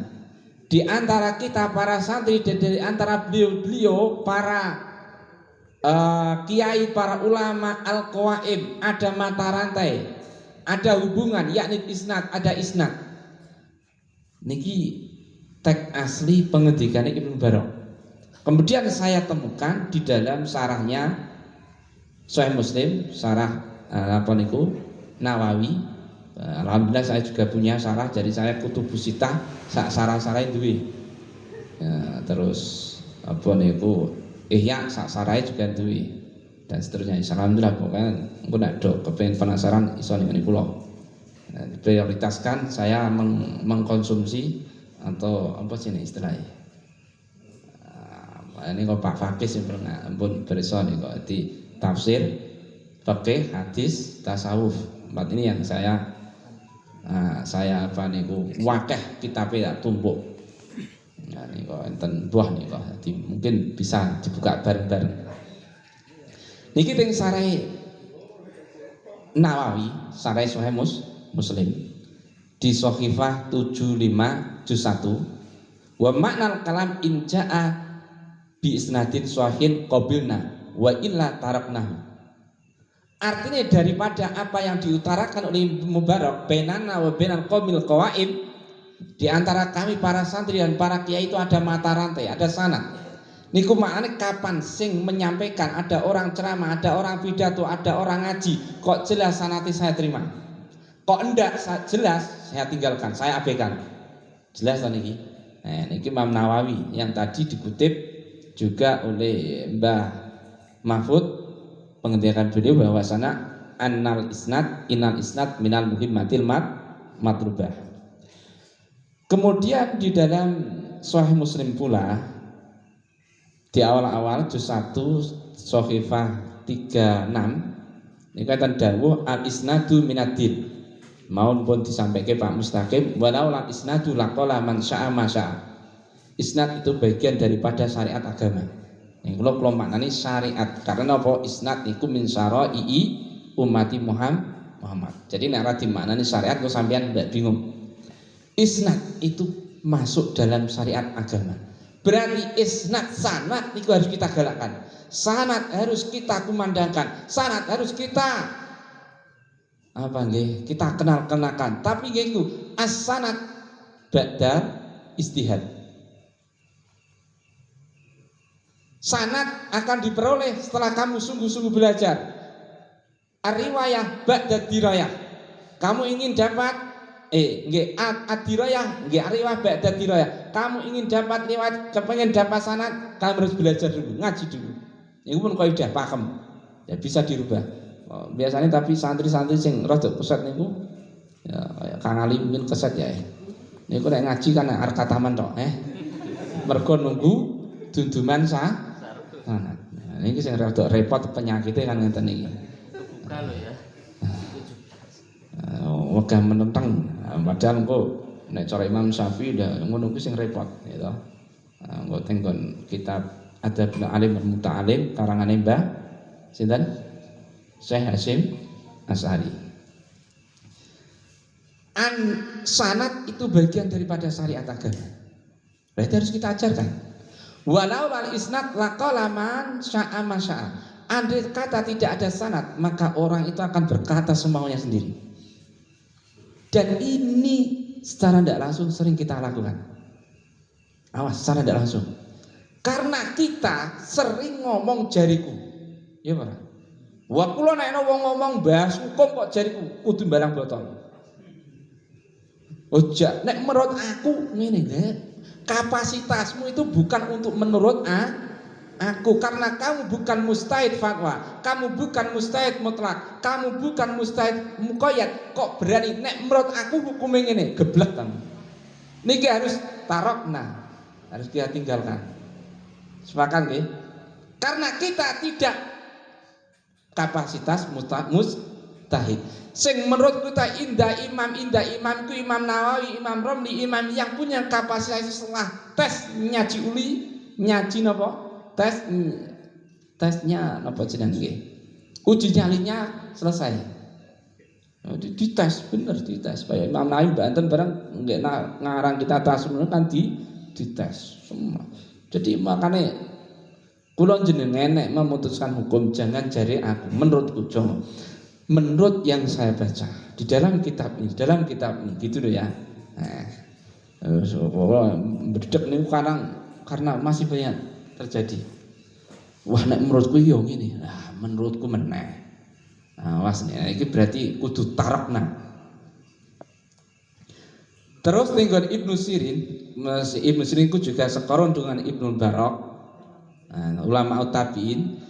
Di antara kita para santri dan dari antara beliau para kiai, para ulama al-qawaim ada mata rantai, ada hubungan yakni isnad, ada isnad. Niki teks asli pengendikannya Ibnu Mubarak. Kemudian saya temukan di dalam syarahnya Sahih Muslim, syarah apa niku Nawawi. Alhamdulillah saya juga punya syarah, jadi saya kutubus sitah syarah-syarah duwe. Ya, terus apa niku Ihya syarah juga duwe dan seterusnya. Alhamdulillah pokoknya engko nek do kepengin penasaran iso ning kula. Prioritaskan saya mengkonsumsi atau apa sih ini istilahnya? Ini kok Pak Fakih sih pun berison nih kok di tafsir, fikih, hadis, tasawuf. Empat ini yang saya apa nih kok wakeh kitabnya tumpuk. Nah nih kok enten buah nih kok. Jadi mungkin bisa dibuka bareng-bareng. Niki teng sarai Nawawi, sarai Sahih Muslim di Sohifah 75 juz 1 wa maknal kalam inja'a bi isnadin sahih qabilna wa illa taraknahu. Artinya daripada apa yang diutarakan oleh Mubarak bainana wa bainal qaumil qawaim, di antara kami para santri dan para kiai itu ada mata rantai, ada sanad. Niku maknane kapan sing menyampaikan, ada orang ceramah, ada orang pidato, ada orang ngaji, kok jelas sanate saya terima. Kok enggak jelas saya tinggalkan, saya abaikan. Jelas kan niki. Nah, niki Imam Nawawi yang tadi dikutip juga oleh Mbah Mahfud pengendikan beliau bahwasana innal isnad minal muhimmatil matlubah. Kemudian di dalam Sahih Muslim pula di awal-awal juz 1 Sohifah 36 ini kata dawuh al isnadu minad-din. Maun pun disampaikan Pak Mustaqim walau lam isnadu laqala man syaa ma syaa. Isnad itu bagian daripada syariat agama. Yang kula maknani syariat karena apa isnad iku min syara'i ummati Muhammad. Jadi nek ora dimaknani syariat kok sampean ndak bingung. Isnad itu masuk dalam syariat agama. Berarti isnad sanad itu harus kita galakkan. Sanad harus kita kumandangkan. Sanad harus kita apa nggih kita kenalkan, tapi nggih iku as-sanad ba'da istihad. Sanad akan diperoleh setelah kamu sungguh-sungguh belajar. Ar-riwayah ba'da dirayah. Kamu ingin dapat nggih ad-dirayah, nggih ar-riwayah ba'da dirayah. Kamu ingin dapat riwayat, kepengen dapat sanad, kamu harus belajar dulu, ngaji dulu. Itu pun kaidah pakem. Ya bisa dirubah. Biasanya tapi santri-santri sing rada keset niku ya kayak Kang Ali mungkin keset ya. Niku nek ngaji kan arep kataman tok, mergo nunggu dunduman sanad. Nah, niki sing rada repot penyakitnya kan ngenten iki. Buka lho ya. Wegah menentang padahal engko nek cara Imam Syafi'i udah ngono kuwi sing repot gitu. Engko tenggon kitab Adabul Alim wal Muta'alim karangane Mbah sinten? Syekh Hasyim Asy'ari. Sanad itu bagian daripada syariat agama. Berarti harus kita ajarkan. Walau wal isnad laqala man syaa ma syaa. Andai kata tidak ada sanad, maka orang itu akan berkata semaunya sendiri. Dan ini secara tidak langsung sering kita lakukan. Awas, secara tidak langsung. Karena kita sering ngomong jariku. Ya Pak. Wah kula nek wong ngomong bahas hukum kok jariku kudu barang botol. Ojak nek menurut aku ngene nggih. Kapasitasmu itu bukan untuk menurut aku karena kamu bukan mustahid fatwa, kamu bukan mustahid mutlak, kamu bukan mustahid muqayyad. Kok berani nek menurut aku hukum ngene, geblek kamu. Niki harus tarokna, harus kita tinggalkan. Sepakat nggih? Karena kita tidak kapasitas mujtahid. Sing menurut kita indah imam ku Imam Nawawi, Imam Romli, imam yang punya kapasitas setelah tes nyaji uli, nyaji napa? Tesnya napa jenenge nggih? Uji nyalinya selesai. Dites bener dites. Kayak Imam Nawawi Banten barang nggak ngarang kita tasawuf kan dites semua. Jadi makanya kula jenengan nek memutuskan hukum jangan jari aku, menurutku Jong. Menurut yang saya baca di dalam kitab ini gitu loh ya. Berdek nih karena masih banyak terjadi. Wah nek menurutku yo ngene. Nah, menurutku meneh. Nah, wasnya iki berarti kudu tarakna. Terus tinggal Ibnu Sirin ku juga sekoron dengan Ibnu Barak. Nah, ulama tabi'in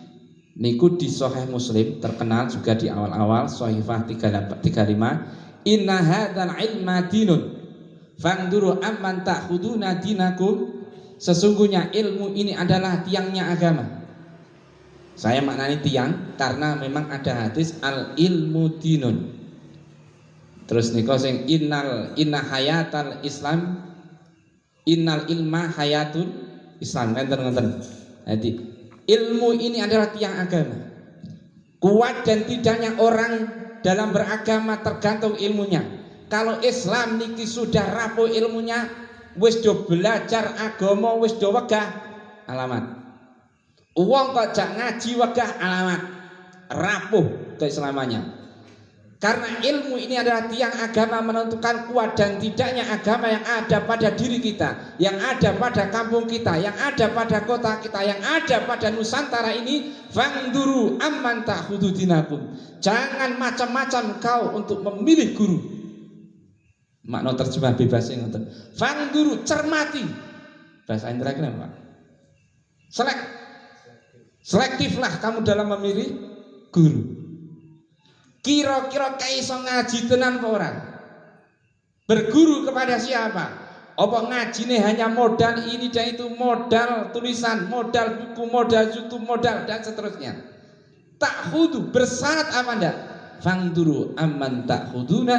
niku di Sahih Muslim terkenal juga di awal-awal Sahifah 35 inna hadzal ilma dinun fanduru amman ta'khuduna dinakum, sesungguhnya ilmu ini adalah tiangnya agama. Saya maknani tiang karena memang ada hadis al ilmu dinun. Terus niku sing inna hayatal Islam innal ilma hayatul Islam ngenten. Jadi ilmu ini adalah tiang agama. Kuat dan tidaknya orang dalam beragama tergantung ilmunya. Kalau Islam niki sudah rapuh ilmunya, wis do belajar agama wis do wegah alamat. Uang kok jak ngaji wegah alamat. Rapuh keislamannya. Karena ilmu ini adalah tiang agama menentukan kuat dan tidaknya agama yang ada pada diri kita, yang ada pada kampung kita, yang ada pada kota kita, yang ada pada Nusantara ini. Fangduru amman ta'khudhu dinakum. Jangan macam-macam kau untuk memilih guru. Makna terjemah bebasnya ngoten. Fangduru, cermati. Bahasa Indra kenapa, Pak? Selektiflah kamu dalam memilih guru. Kira-kira kaiso ngaji tenan apa ora? Berguru kepada siapa? Apa ngajine hanya modal ini dan itu, modal tulisan, modal buku, modal YouTube, modal dan seterusnya. Ta'khudu, bersyarat apa ndak? Fangduru amman ta'khuduna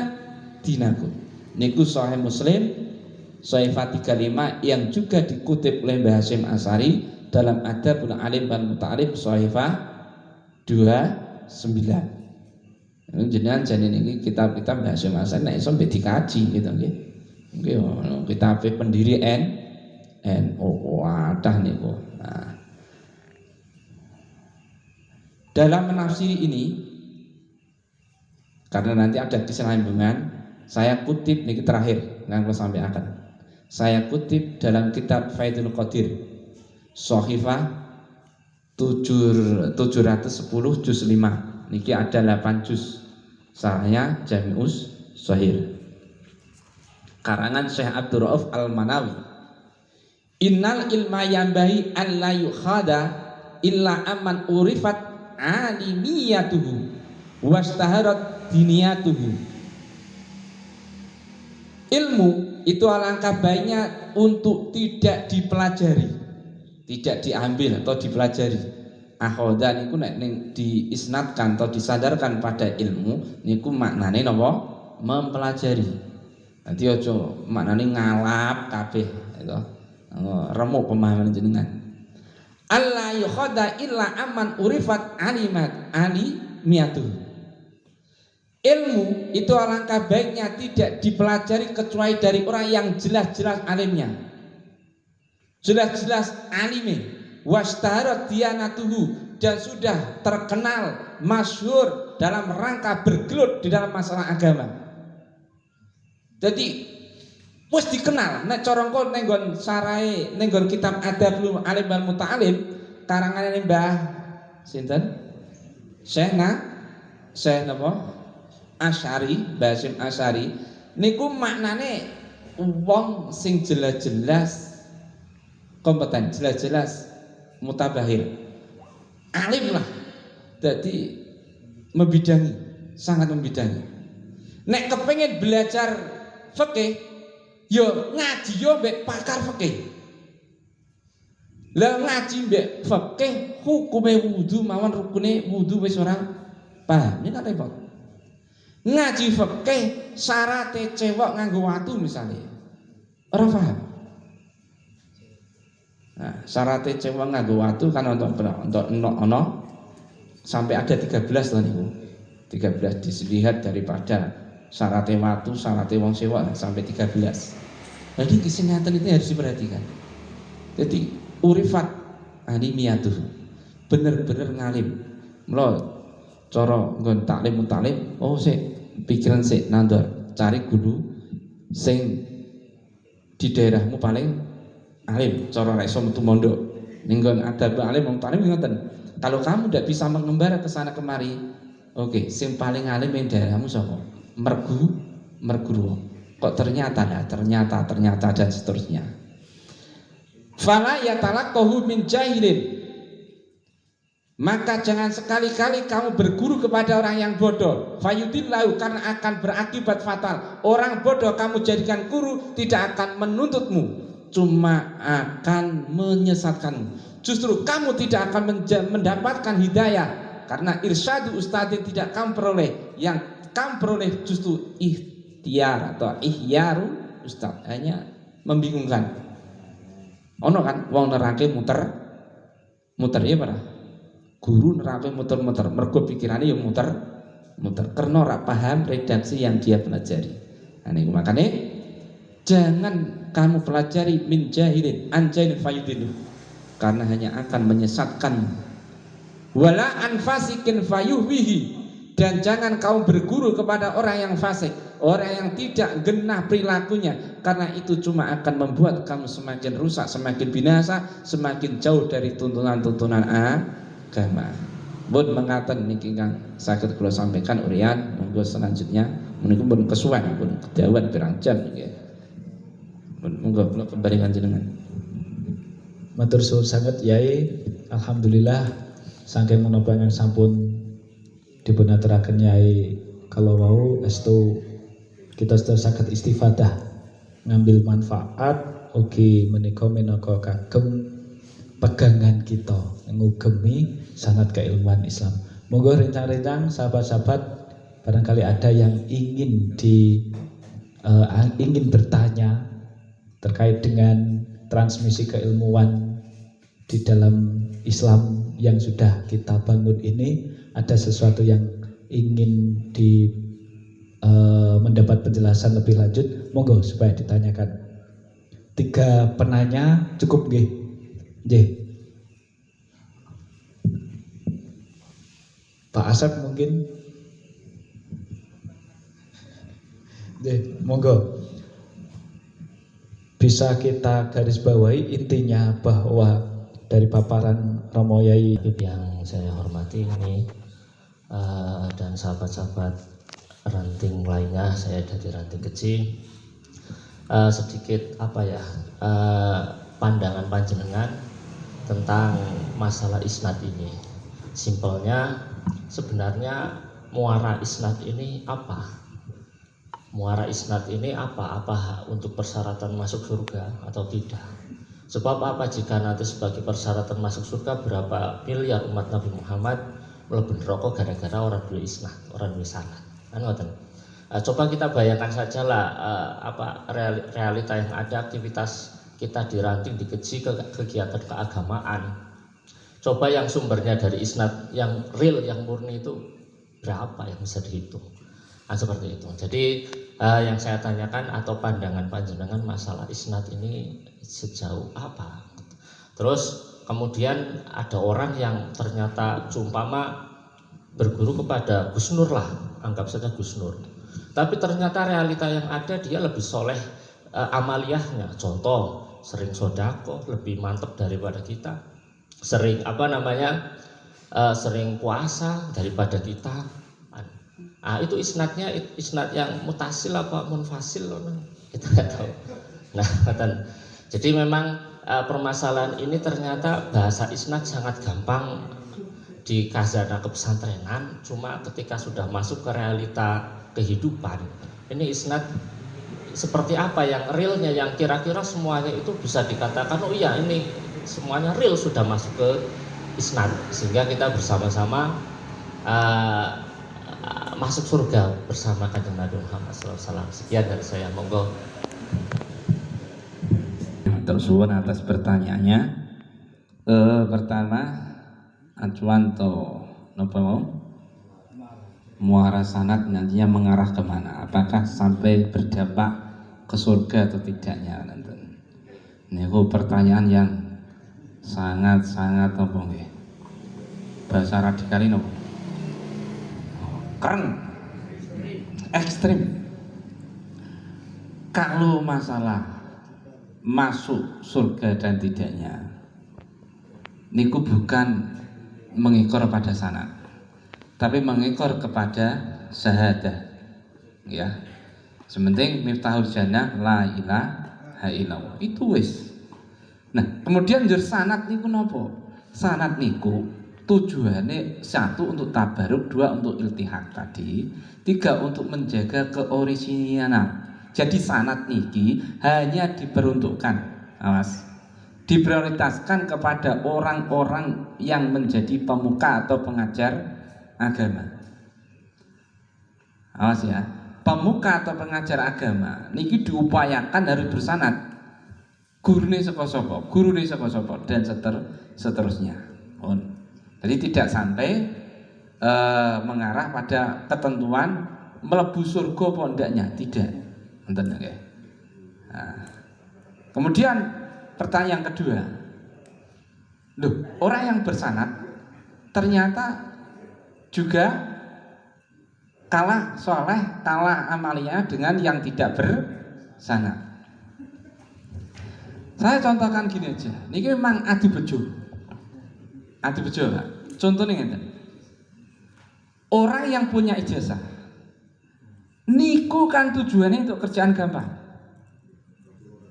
dinakum. Niku Sahih Muslim Sahifah 35 yang juga dikutip oleh Mbah Hasyim Asy'ari dalam Adabul Alim wal Muta'alim Sahifah 29. Jenengan jane niki kitab-kitab Mbah Hasyim Asy'ari nek iso mbek dikaji gitu nggih. Nggih kitab pendiri NU wadah niku. Nah. Dalam menafsiri ini karena nanti ada kesinambungan, saya kutip niki terakhir nganggo sampai akan. Saya kutip dalam kitab Faidul Qadir Sahifah 710 juz 5. Niki ada 8 juz. Sarahnya Jami'us Shahih. Karangan Syekh Abdul Rauf Al-Manawi. Innal ilma yanbahi an la yukhada illa amman urifat alimiyatuhu wastaharat diniyatuhu. Ilmu itu alangkah baiknya untuk tidak dipelajari, tidak diambil atau dipelajari. Akhoda niku nek diisnadkan atau disadarkan pada ilmu niku maknane napa? Mempelajari. Nanti aja maknane ngalap kabeh itu. Remuk pemahaman jenengan. Allah yukhada illa amman urifat alimiyatu. Ilmu itu alangkah baiknya tidak dipelajari kecuali dari orang yang jelas-jelas alimnya. Jelas-jelas alime. Wastaharat diyanatuhu, dan sudah terkenal masyhur dalam rangka bergelut di dalam masalah agama. Jadi wis dikenal nek cara engko nenggon sarai nenggon kitab Adabul Alim wal Muta'alim karangane Mbah sinten? Syekh napa? Asy'ari, Mbah Hasyim Asy'ari niku maknane wong sing jelas-jelas kompeten, jelas-jelas mutabahir, alim lah, jadi membidangi, sangat membidangi. Nek kepengen belajar fikih, yo ngaji yo mbek pakar fikih. Lah ngaji mbek fikih hukume wudu mawon rukune wudu wis ora paham, ini kan repot. Ngaji fikih syaratnya cewek nganggo watu misalnya. Ora paham. Nah, syaratnya cewek nganggo watu kan untuk ono sampai ada 13 lah niku. 13 dilihat daripada syaratnya watu, syaratnya wong sewa sampai 13. Jadi kesehatan itu harus diperhatikan. Jadi urifat animiyatuh, bener-bener ngalim. Mula cara nggon taklim mutalim, oh sik pikiran sik nandor, cari guru sing di daerahmu paling alim, cara ra iso metu mondok. Ning nggon adab alim wong talim ngoten. Kalau kamu tidak bisa mengembara ke sana kemari, oke, sing paling alim yang daerahmu sapa? Merguru. Kok ternyata dan seterusnya. Fala yatalaqahu min jahilin. Maka jangan sekali-kali kamu berguru kepada orang yang bodoh. Fayudillahu, karena akan berakibat fatal. Orang bodoh kamu jadikan guru tidak akan menuntutmu, cuma akan menyesatkanmu. Justru kamu tidak akan mendapatkan hidayah, karena irsyadu ustadz tidak kamu peroleh. Yang kamu peroleh justru ikhtiar atau ihyaru ustadz, hanya membingungkan. Ono kan wong nerake muter ya para guru nerake muter mergo pikirane ya muter karena ora paham redaksi yang dia pelajari. Nah niku makane jangan kamu pelajari min jahilin anjailin fayudilu, karena hanya akan menyesatkan. Wala anfasikin fayuhwihi, dan jangan kamu berguru kepada orang yang fasik, orang yang tidak genah perilakunya, karena itu cuma akan membuat kamu semakin rusak, semakin binasa, semakin jauh dari tuntunan-tuntunan agama. Pun mengatakan niki Kang saged kula sampaikan urian, monggo selanjutnya menika pun kesuwen pun kedawan pirang jam nggih. Monggo kula kembali panjenengan. Matur suwun sanget Yai. Alhamdulillah saking menapa ingkang sampun dipunaturaken Yai kalau wau estu kita sedaya saged istifadah ngambil manfaat ugi menika minangka kagem pegangan kita ngugemi sanad keilmuan Islam. Monggo rencang-rencang sahabat-sahabat barangkali ada yang ingin ingin bertanya terkait dengan transmisi keilmuan di dalam Islam yang sudah kita bangun ini, ada sesuatu yang ingin mendapat penjelasan lebih lanjut, monggo supaya ditanyakan. 3 penanya cukup nggih? Nggih. Pak Asep mungkin? Nggih, monggo. Bisa kita garis bawahi intinya bahwa dari paparan Romo Yai yang saya hormati ini dan sahabat-sahabat ranting lainnya, saya dari ranting kecil, sedikit pandangan panjenengan tentang masalah isnad ini. Simpelnya sebenarnya muara isnad ini apa? Muara isnad ini apa untuk persyaratan masuk surga atau tidak? Sebab apa jika nanti sebagai persyaratan masuk surga berapa miliar umat Nabi Muhammad mlebu neraka gara-gara orang dua isnad, orang dua sanad. Kan ngoten. Coba kita bayangkan sajalah realita yang ada, aktivitas kita di ranting, di keji, kegiatan keagamaan. Coba yang sumbernya dari isnad yang real, yang murni itu berapa yang bisa dihitung? Seperti itu. Jadi yang saya tanyakan atau pandangan panjenengan masalah isnad ini sejauh apa? Terus kemudian ada orang yang ternyata cumpama berguru kepada Gus Nur lah, anggap saja Gus Nur. Tapi ternyata realita yang ada dia lebih soleh amaliyahnya. Contoh, sering sodako, lebih mantap daripada kita. Sering sering puasa daripada kita. Itu isnadnya isnad yang mutasil apa munfasil kita nggak tahu. Nah, jadi memang permasalahan ini ternyata bahasa isnad sangat gampang di khazanah kepesantrenan, cuma ketika sudah masuk ke realita kehidupan, ini isnad seperti apa yang realnya, yang kira-kira semuanya itu bisa dikatakan oh iya ini semuanya real sudah masuk ke isnad, sehingga kita bersama-sama masuk surga bersama Kanjeng Nabi Muhammad SAW. Sekian dari saya, monggo. Terus suwun atas pertanyaannya. Pertama, acuan to napa mau? Muara sanad nantinya mengarah kemana? Apakah sampai berdampak ke surga atau tidaknya? Ini pertanyaan yang sangat apa nggih? Bahasa radikal ini apa? Keren, ekstrim. Kalau masalah masuk surga dan tidaknya, niku bukan mengikor pada sanad, tapi mengikor kepada syahadah, ya. Sementing miftahul jannah la ilaha illallah, itu wis. Nah, kemudian njur sanad niku napa? Sanad niku tujuannya satu untuk tabaruk, dua untuk iltihaq tadi, tiga untuk menjaga keorisinalan. Jadi sanad niki hanya diperuntukkan, awas, diprioritaskan kepada orang-orang yang menjadi pemuka atau pengajar agama. Awas ya, pemuka atau pengajar agama niki diupayakan harus bersanad. Gurune saka sapa, gurune saka sapa, dan seterusnya. Jadi tidak sampai mengarah pada ketentuan mlebu surga apa ndaknya, tidak. Enten nggih. Nah, kemudian pertanyaan kedua, loh, orang yang bersanad ternyata juga kalah soleh, kalah amalia dengan yang tidak bersanad. Saya contohkan gini aja, ini memang adu bejo, Pak. Contohnya ngeten, orang yang punya ijazah, niku kan tujuannya untuk kerjaan gampang,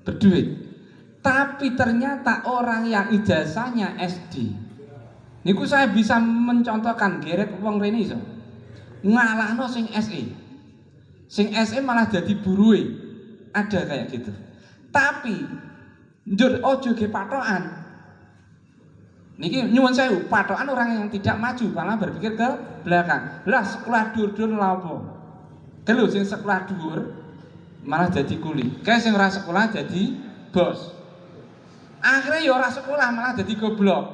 berduit. Tapi ternyata orang yang ijazahnya SD, niku saya bisa mencontohkan geret wong rene iso ngalahno sing SE. Sing SE malah jadi buruwe. Ada kayak gitu. Tapi njur ojo ge patokan. Niki nyuwun sewu, patokan orang yang tidak maju malah berpikir ke belakang. Lah sekolah dur-dur lha opo? Lho sing sekolah dhuwur malah jadi kuli. Kae sing ora sekolah jadi bos. Akhirnya ya ora sekolah malah jadi goblok.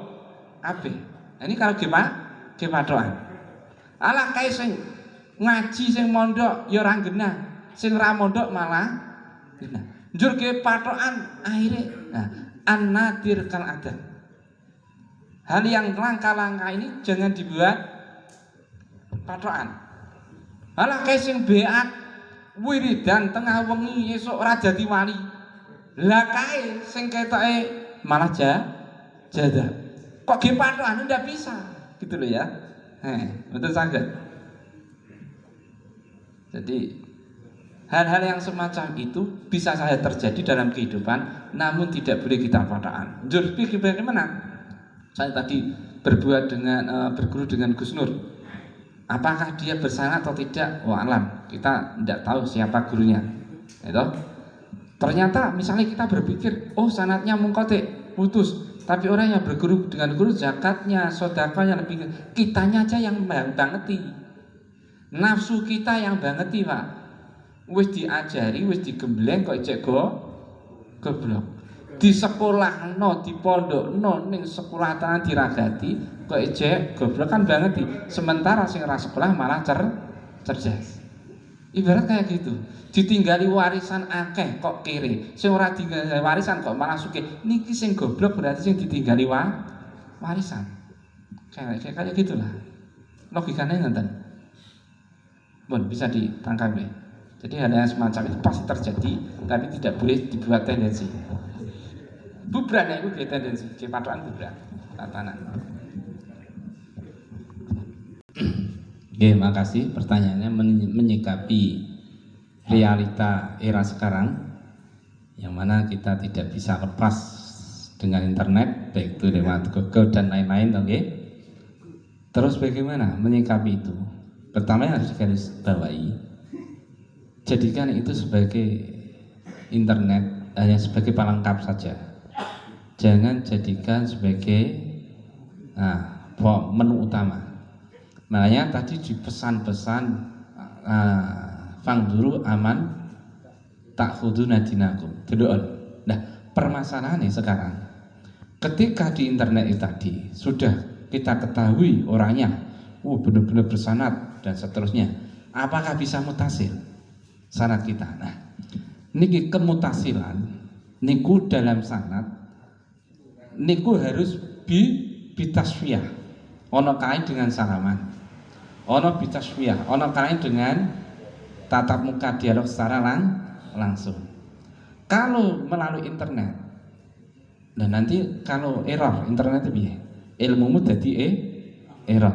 Ape? Ini kalau ge patokan. Alah kae sing ngaji sing mondok ya ora genah, sing ora mondok malah genah. Njur ge patokan akhirnya nah, an-nadir kal adat. Hal yang langka-langka ini jangan dibuat patokan. Alah kae sing beat wiridan tengah wengi esuk ora dadi wali. Lah kae sing ketoke malah jadah. Kok ge patokan ndak bisa. Gitu loh ya. Betul sangat. Jadi hal-hal yang semacam itu bisa saja terjadi dalam kehidupan, namun tidak boleh kita patokan. Njur bagaimana? Saya tadi berguru dengan Gus Nur. Apakah dia bersanad atau tidak? Alam, kita tidak tahu siapa gurunya. Itu. Ternyata misalnya kita berpikir, oh sanadnya mungkote, putus. Tapi orang yang berguru dengan guru, zakatnya, sedekahnya lebih, kitanya aja yang bangeti. Nafsu kita yang bangeti, Pak. Wis diajari, wis digembleng kok ijek goblok. Di sekolah no, di pondok no, ning sekolah tanah diragati kok ijek goblok kan bangeti. Sementara sing ora sekolah malah cerdas. Ibarat kayak gitu. Ditinggali warisan akeh kok kere. Sing ora ditinggali warisan kok malah sugih. Niki sing goblok berarti sing ditinggali warisan. Kayak gitulah. Logikanya ngeten. Bon, bisa ditangkap ya. Jadi hal yang semacam itu pasti terjadi, tapi tidak boleh dibuat tendensi. Bubran ya itu dia tendensi, kepatuhan bubran, tatanan. Oke, makasih. Pertanyaannya menyikapi realita era sekarang, yang mana kita tidak bisa lepas dengan internet, baik itu lewat Google dan lain-lain, oke? Terus bagaimana menyikapi itu? Pertama yang harus garis bawahi, jadikan itu sebagai internet hanya sebagai pelengkap saja. Jangan jadikan sebagai menu utama. Makanya tadi di pesan-pesan fangduru aman ta'khuduna dinakum. Delok. Nah, permasalahannya sekarang ketika di internet itu tadi sudah kita ketahui orangnya, benar-benar bersanad dan seterusnya, apakah bisa mutasil sanad kita? Nah, niki kemutasilan niku dalam sanad niku harus bitasfiyah, ono kain dengan salaman, ono bitasfiyah, ono kain dengan tatap muka dialog secara langsung. Kalau melalui internet, dan nanti kalau error internet itu ilmumu jadi error.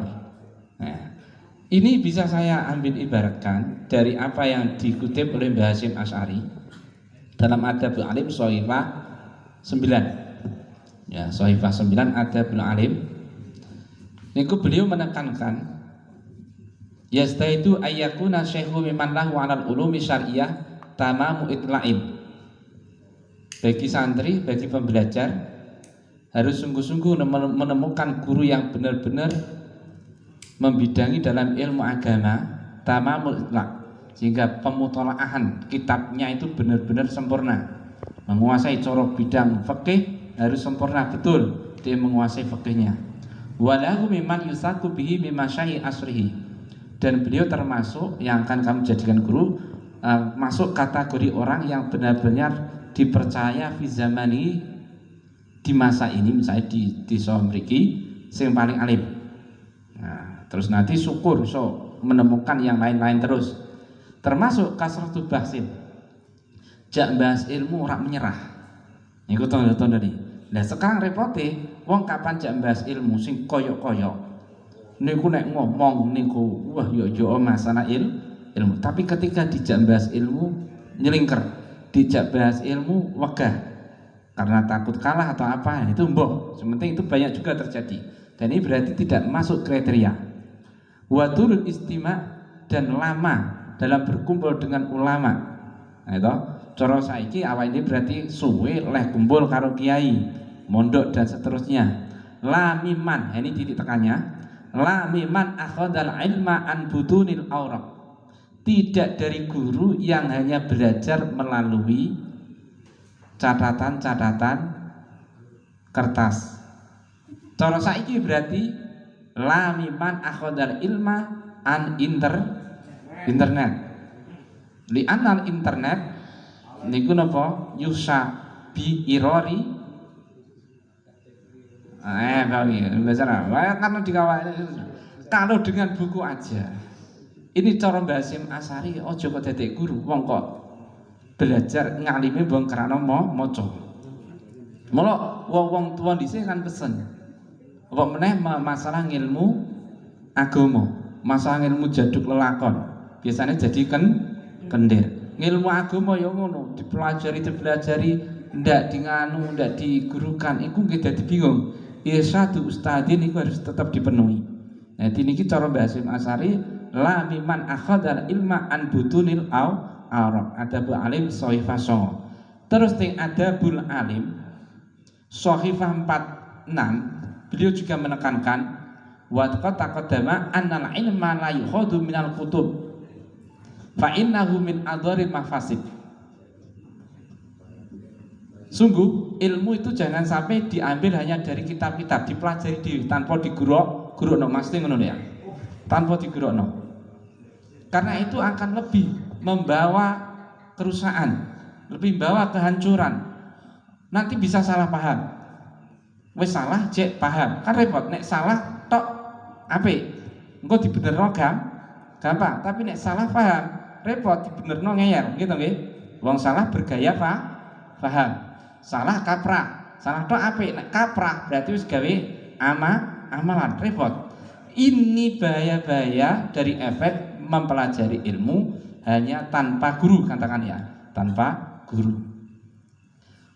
Nah, ini bisa saya ambil ibaratkan dari apa yang dikutip oleh Mbah Hasyim Asy'ari dalam Adabul Alim Shahifah 9. Ya, Shahifah 9 Adabul Alim. Niku beliau menekankan yastaitu ayyakuna syekhu mimman lahu 'alal ulumi syar'iyyah tamamu itla'im. Bagi santri, bagi pembelajar harus sungguh-sungguh menemukan guru yang benar-benar membidangi dalam ilmu agama tamamul itlaq, sehingga pemutolaahan kitabnya itu benar-benar sempurna, menguasai corok bidang fikih harus sempurna betul dia menguasai fikihnya. Walahu mimman yusaku bihi mimma syai asrihi, dan beliau termasuk yang akan kamu jadikan guru, masuk kategori orang yang benar-benar dipercaya fi zamani, di masa ini, misalnya di mriki sing paling alim. Nah, terus nanti syukur so menemukan yang lain-lain terus, termasuk kasratul bahsin, jak bahas ilmu ora menyerah. Niku tanda-tanda nih. Nah, sekarang repote wong kapan jak bahas ilmu sing koyok-koyok. Niku nek ngomong niku wah yo masalah ilmu, tapi ketika dijak bahas ilmu nyelingker, dijak bahas ilmu wegah karena takut kalah atau apa, itu mbok. Sementing itu banyak juga terjadi, dan ini berarti tidak masuk kriteria. Wadurul istima, dan lama dalam berkumpul dengan ulama. Nah, itu cara saiki awak ini berarti suwe leh kumpul karo kiai, mondok dan seterusnya. Lamiman, ini titik tekannya. Lamiman akhadal ilma an butunil awraq, tidak dari guru yang hanya belajar melalui catatan-catatan kertas. Cara saiki berarti lamiman akhadal ilma an internet. Li anal internet niku napa yusa bi irori karena dikawal kalau dengan buku aja. Ini cara Mbah Hasyim Asy'ari, ojo kok dadek guru, wong kok belajar ngalime wong krana maca. Mula wong tuwa dhisik kan pesen. Apa meneh masalah ilmu agama, masalah ilmu jaduk lelakon, biasanya jadi kendir. Ilmu agama ya ngono, dipelajari ndak dinganu, ndak digurukan, iku nggih dadi bingung. Irsyadu ustadzin iku harus tetap dipenuhi. Nah, niki cara Mbah Hasyim Asy'ari, la miman akhadal ilma an butunil awraq. Adabul Alim Shahifah 9. Terus ting Adabul Alim Shahifah 46, beliau juga menekankan wa taqaddama annal ilma la yukhadhu minal kutub fa innahu min adharil mafasid. Sungguh ilmu itu jangan sampai diambil hanya dari kitab-kitab, dipelajari diri tanpa diguruk-gurukno, mesti ngono ya. Tanpa digurukno. Karena itu akan lebih membawa kerusakan, lebih membawa kehancuran. Nanti bisa salah paham. Wis salah cek paham. Kan repot, nek salah tok apik. Engko dibenerno gampang, tapi nek salah paham repot, dibenerno ngeyel, gitu nggih. Wong salah bergaya paham. Salah kaprah, salah tok apik, nek kaprah berarti wis gawe amalan, repot. Ini bahaya-bahaya dari efek mempelajari ilmu hanya tanpa guru, katakan ya, tanpa guru.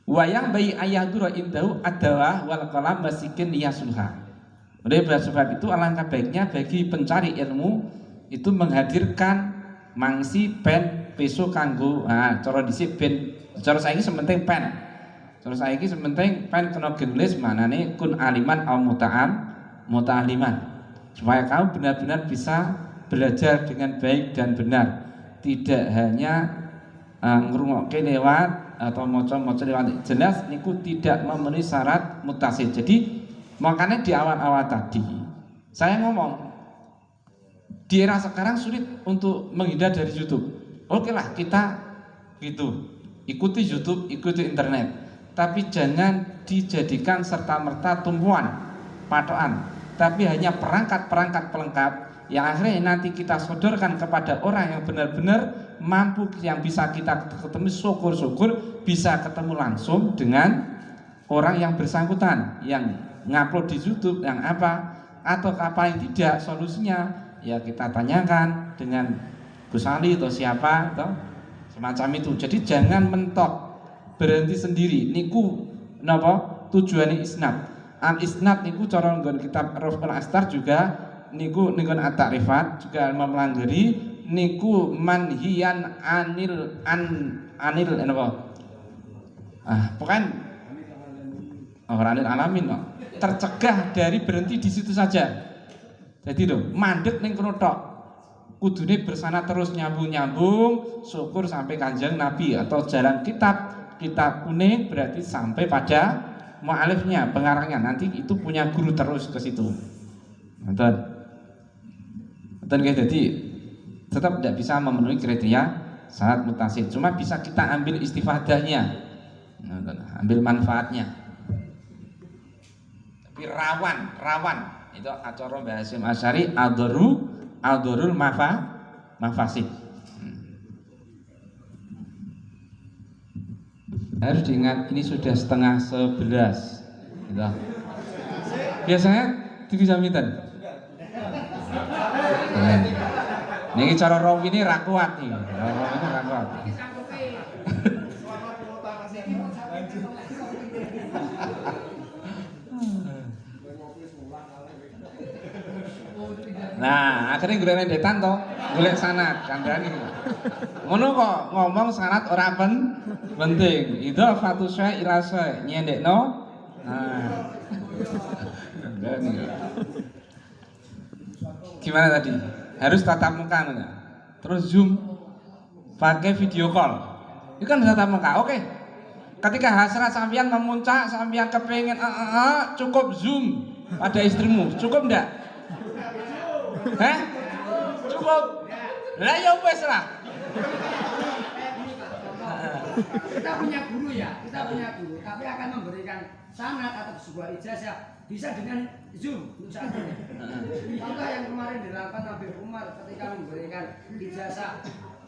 Wayang bayi ayahdura indahu adalah wal qalam basikin yasulha. Oleh sebab itu alangkah baiknya bagi pencari ilmu itu menghadirkan mangsi pen peso kanggo cara dhisik ben, cara saiki sementing pen. Cara saiki sementing pen kena genulis manane kun aliman au muta'aliman. Supaya kamu benar-benar bisa belajar dengan baik dan benar, tidak hanya ngrungokke lewat atau maca-maca lewat. Jelas niku tidak memenuhi syarat mutasil. Jadi makanya di awal-awal tadi saya ngomong di era sekarang sulit untuk menghindar dari YouTube. Oke lah, kita gitu ikuti YouTube, ikuti internet, tapi jangan dijadikan serta-merta tumpuan patokan, tapi hanya perangkat-perangkat pelengkap yang akhirnya nanti kita sodorkan kepada orang yang benar-benar mampu, yang bisa kita ketemu, syukur-syukur bisa ketemu langsung dengan orang yang bersangkutan, yang ngupload di YouTube, yang apa, atau apa yang tidak, solusinya ya kita tanyakan dengan Gus Ali atau siapa atau semacam itu. Jadi jangan mentok berhenti sendiri. Niku napa tujuannya isnad. Al isnad niku cara nggon kitab Raful Astar juga niku nggon at-ta'rifat juga memelangari niku manhiyan anil napa? Bukan anil alamin kok. Tercegah dari berhenti di situ saja. Jadi lho, mandek ning kono tok. Kudune bersana terus nyambung-nyambung syukur sampai Kanjeng Nabi, atau jalan kitab kuning berarti sampai pada mu'alifnya, pengarangnya, nanti itu punya guru terus ke situ. Betul guys, jadi tetap tidak bisa memenuhi kriteria syarat mutasil, cuma bisa kita ambil istifadahnya, ambil manfaatnya. Tapi rawan itu acara Mbah Hasyim Asy'ari adorul mafasid. Harus diingat ini sudah 10:30 gitu. Biasanya 3 jam pinten. Niki cara rawi ini ra kuat iki. Rawi ini ra kuat. Nah, akhirnya gue rendetan toh, golek sanad kandhane. Ngono kok ngomong sanad ora penting. Idhafatu syai' ila syai' nyendekno. Nah. Gimana tadi? Harus tatap muka enggak? Terus Zoom pakai video call. Itu kan tatap muka. Oke. Ketika hasrat sampean memuncak, sampean kepengen cukup Zoom pada istrimu. Cukup enggak? Cukup. Lah ya wes lah. Kita punya guru, tapi akan memberikan sanad atau sebuah ijazah bisa dengan Zoom untuk saat ini. Contoh yang kemarin dilakukan Nabi Umar ketika memberikan ijazah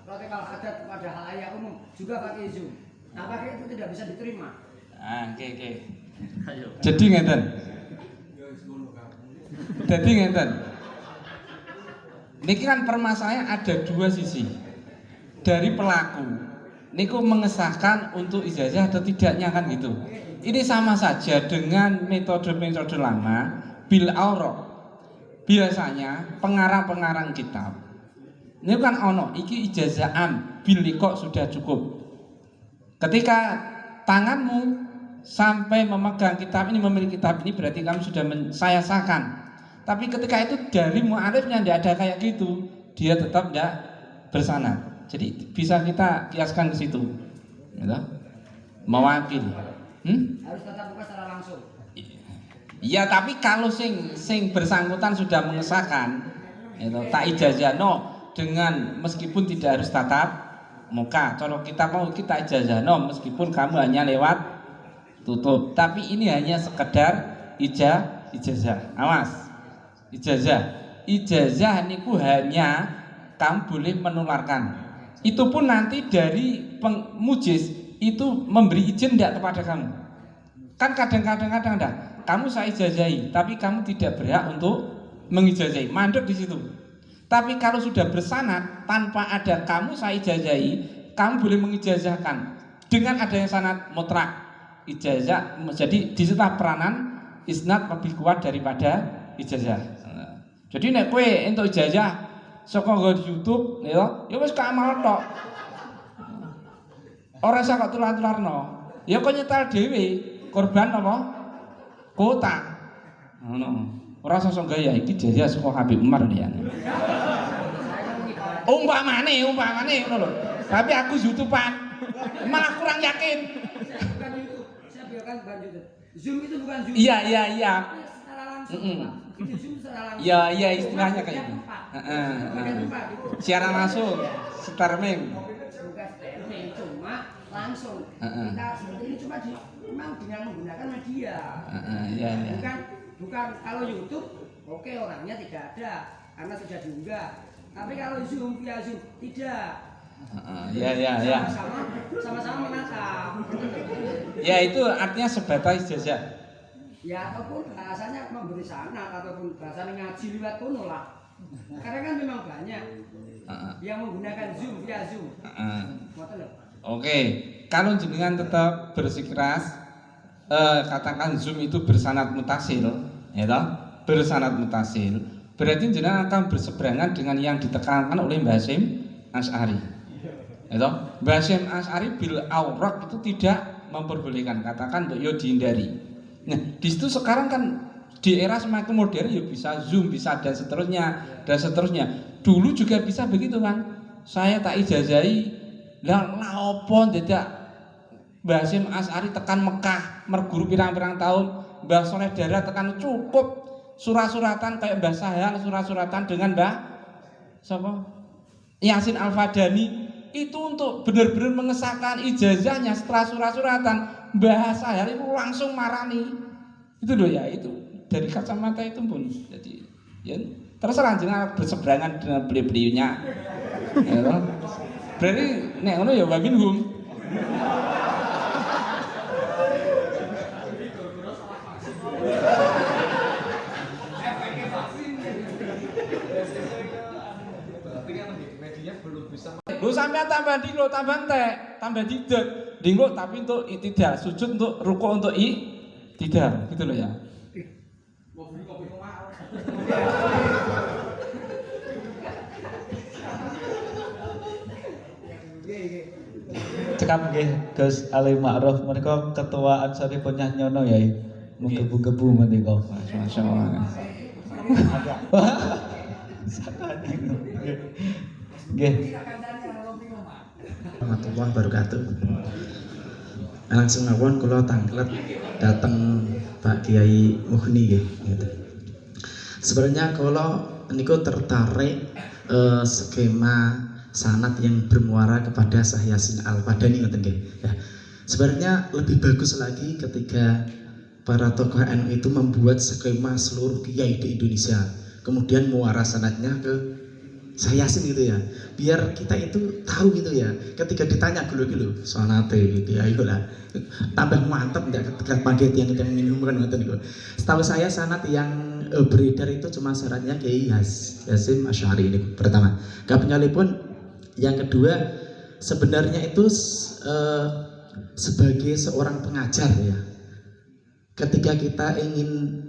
protokol adat kepada halayak umum juga pakai Zoom. Nah, pakai itu tidak bisa diterima. Oke. Jadi ngeten. Niki kan permasalahannya ada dua sisi. Dari pelaku, niku mengesahkan untuk ijazah atau tidaknya kan gitu. Ini sama saja dengan metode-metode lama bil aurok. Biasanya pengarang-pengarang kitab ini kan ono iki ijazah am bil liqa sudah cukup. Ketika tanganmu sampai memegang kitab ini, memiliki kitab ini, berarti kamu sudah saya sahkan. Tapi ketika itu dari mu'alifnya tidak ada kayak gitu, dia tetap tidak bersanad. Jadi bisa kita kiaskan ke situ, gitu? Mewakili. Harus tatap muka secara langsung. Iya, tapi kalau sing bersangkutan sudah mengesahkan, gitu, tak ijazahno dengan meskipun tidak harus tatap muka. Kalau kita mau kita ijazahno meskipun kamu hanya lewat tutup. Tapi ini hanya sekedar ijazah. Awas. Ijazah niku hanya kamu boleh menularkan. Itu pun nanti dari pengujiz itu memberi izin tidak kepada kamu. Kan kadang-kadang ada, kamu saya ijazahi, tapi kamu tidak berhak untuk mengijazahi. Mandek di situ. Tapi kalau sudah bersanad tanpa ada kamu saya ijazahi, kamu boleh mengijazahkan. Dengan adanya sanad mutlak ijazah, jadi disitulah peranan isnad lebih kuat daripada ijazah. Jadi nek kowe entuk ijazah saka YouTube ya wis kamal tok. Ora usah kok tular-tularno. Ya kok nyetel dhewe, korban apa? Kota. Ngono. Ora usah sok gaya iki ijazah saka Habib Umar ya. Umpamane ngono lho. Tapi aku YouTube-an malah kurang yakin. Bukan YouTube, saya biarkan bukan YouTube. Zoom itu bukan Zoom. Iya. Secara langsung, Pak. Itu Zoom secara langsung. Iya istilahnya kayak gitu. Bukan tempat gitu. Siaran langsung, streaming. Bukan streaming, cuma langsung. Kita seperti ini cuma memang dengan menggunakan media. Iya. Bukan kalau YouTube, oke orangnya tidak ada karena sudah diunggah. Tapi kalau Zoom via Zoom tidak. Iya. Sama-sama menatap. Ya itu artinya sebatas ijazah. Ya ataupun bahasanya memberi sanad ataupun bahasanya ngaji lewat kono lah. Karena kan memang banyak yang menggunakan Zoom via Zoom. Ngoten lho. Oke, kalau jenengan tetap bersikeras katakan Zoom itu bersanad mutasil, ya toh? Bersanad mutasil. Berarti jenengan akan berseberangan dengan yang ditekankan oleh Mbah Hasyim Asy'ari. Ya toh? Mbah Hasyim Asy'ari bil awraq itu tidak memperbolehkan, katakan yo dihindari. Nah, di situ sekarang kan di era semakin modern ya bisa Zoom, bisa dan seterusnya. Dulu juga bisa begitu kan. Saya tak ijazahi lah opo dadak Mbah Hasyim Asy'ari tekan Mekah merguru pirang-pirang tahun, Mbah Soleh Dara tekan cukup surat-suratan kayak Mbah Sahal surat-suratan dengan Mbah siapa? Yasin Al-Fadani itu untuk benar-benar mengesahkan ijazahnya setelah surat-suratan. Mbah Sahal itu langsung marani. Itu loh ya, itu dari kacamata itu pun. Jadi ya terserah jenengan berseberangan dengan beliau-beliaunya. Ya toh? Berarti nek ngono ya wa minhum. Lu sampean tambah dilo, tambah entek, tambah tidak. Dinglo tapi untuk itidal, sujud untuk rukuk untuk tidak, gitu loh ya. Cekap nggih Gus Ali Ma'ruf menika ketua Ansaripun Nyono ya. Menggebu-gebu menika. Masyaallah. Nggih. Warahmatullahi wabarakatuh. Langsung mawon kula tanglet dateng Pak Kiai Muhni nggih. Sebenarnya kula niku tertarik skema sanad yang bermuara kepada Syekh Yasin Al-Fadani ngoten nggih. Ya. Sebenarnya lebih bagus lagi ketika para tokoh NU itu membuat skema seluruh kiai di Indonesia. Kemudian muara sanadnya ke Syekh Yasin gitu ya. Biar kita itu tahu gitu ya. Ketika ditanya gelo-gelo sanate gitu ya, ayolah. Tambah mantap enggak ketika pakai yang minum kan ngoten niku. Setahu saya sanad yang beredar itu cuma syaratnya Kiai Hasyim Asy'ari ini pertama. Kapnyalipun yang kedua sebenarnya itu sebagai seorang pengajar ya. Ketika kita ingin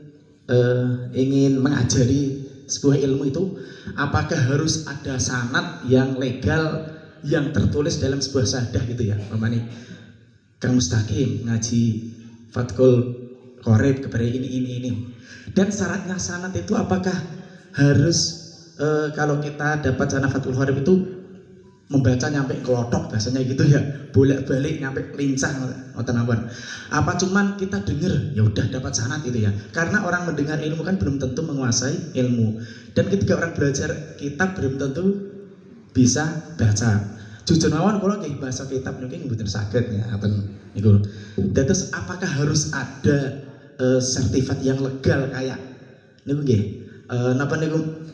mengajari sebuah ilmu itu, apakah harus ada sanad yang legal yang tertulis dalam sebuah syahadah gitu ya, umpamanya Kang Mustaqim ngaji Fathul Qorib kepada ini. Dan syaratnya sanad itu apakah harus kalau kita dapat sanad Fathul Qorib itu membaca nyampe kelotok bahasanya gitu ya, bolak-balik nyampe lincah ngoten ampun. Apa cuman kita dengar ya udah dapat sanad gitu ya. Karena orang mendengar ilmu kan belum tentu menguasai ilmu. Dan ketika orang belajar kitab belum tentu bisa baca. Jujur mawon kula nggih bahasa kitab niku mboten saged ya aten niku. Terus apakah harus ada sertifikat yang legal kayak niku nggih? Napa niku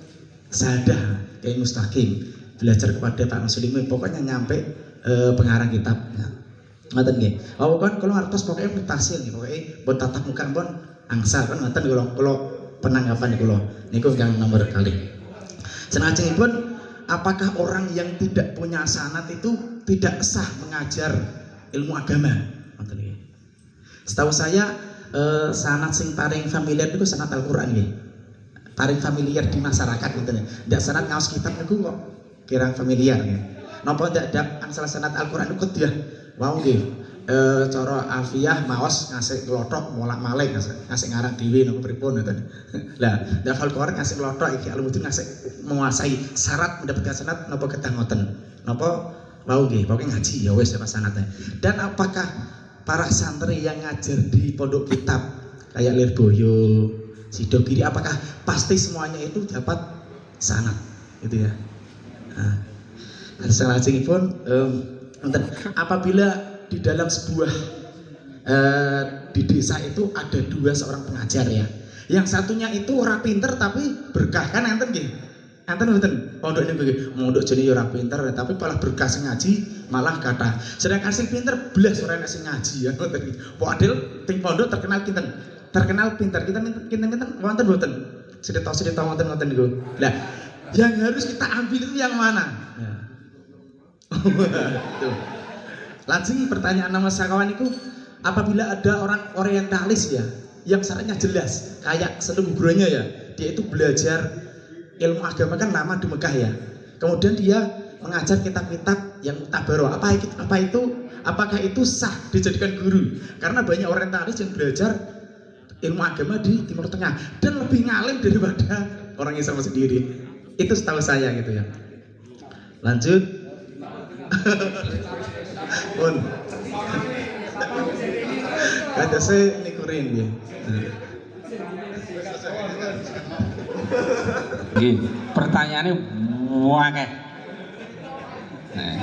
sadah kayak Mustaqim belajar kepada Pak Muslimin pokoknya nyampe pengarang kitab. Ngoten nggih. Oh kan kalau artos pokoknya mutasil nih, pokoknya buat tatap muka pun angsal kan ngoten kalau penanggapan niku yang nomor kali. Senajengipun apakah orang yang tidak punya sanad itu tidak sah mengajar ilmu agama? Ngoten nggih. Setahu saya sanad sing paling familiar niku sanad Al-Qur'an nggih. Paling familiar di masyarakat ngoten. Ndak sanad ngaos kitab niku kok kirang familiar ya. Napa ndak angsal sanad Al-Qur'an niku dia. Wow nggih. cara alfiah maos ngasih klothok molak-malik ngasih ngarang dhewe napa pripun ngoten. Lah, hafal Quran ngasih klothok iki Al-Mudin ngasih menguasai syarat mendapatkan sanad napa kedah ngoten. Napa wau nggih, pokoke ngaji ya wis pas sanate. Dan apakah para santri yang ngajar di pondok kitab kayak Lirboyo, Sidogiri apakah pasti semuanya itu dapat sanad gitu ya. Nah, salajengipun apabila di dalam sebuah di desa itu ada seorang pengajar ya. Yang satunya itu orang pinter tapi berkah kan enten nggih. Enten mboten pondok niku nggih. Mondok jane ya ora pinter tapi malah berkah sing ngaji malah kathah. Sedangkan sing pinter blas ora enak sing ngaji ya ngoten iki. Padahal ting pondok terkenal pinter. Terkenal pinter. Kita pinter wonten mboten? Cerita-cerita wonten niku. Lah, yang harus kita ambil itu yang mana? Ya. Tuh. Langsung pertanyaan nama sakawan itu, apabila ada orang orientalis ya, yang syaratnya jelas, kayak Senduk Nugroho ya, dia itu belajar ilmu agama kan lama di Mekah ya. Kemudian dia mengajar kitab-kitab yang mutabaroh. Apakah itu sah dijadikan guru? Karena banyak orientalis yang belajar ilmu agama di Timur Tengah dan lebih ngalim daripada orang Islam sendiri. Itu setahu saya gitu ya. Lanjut. Pun kata saya nikurin ya. Nggih, pertanyaannya wakeh. Nah.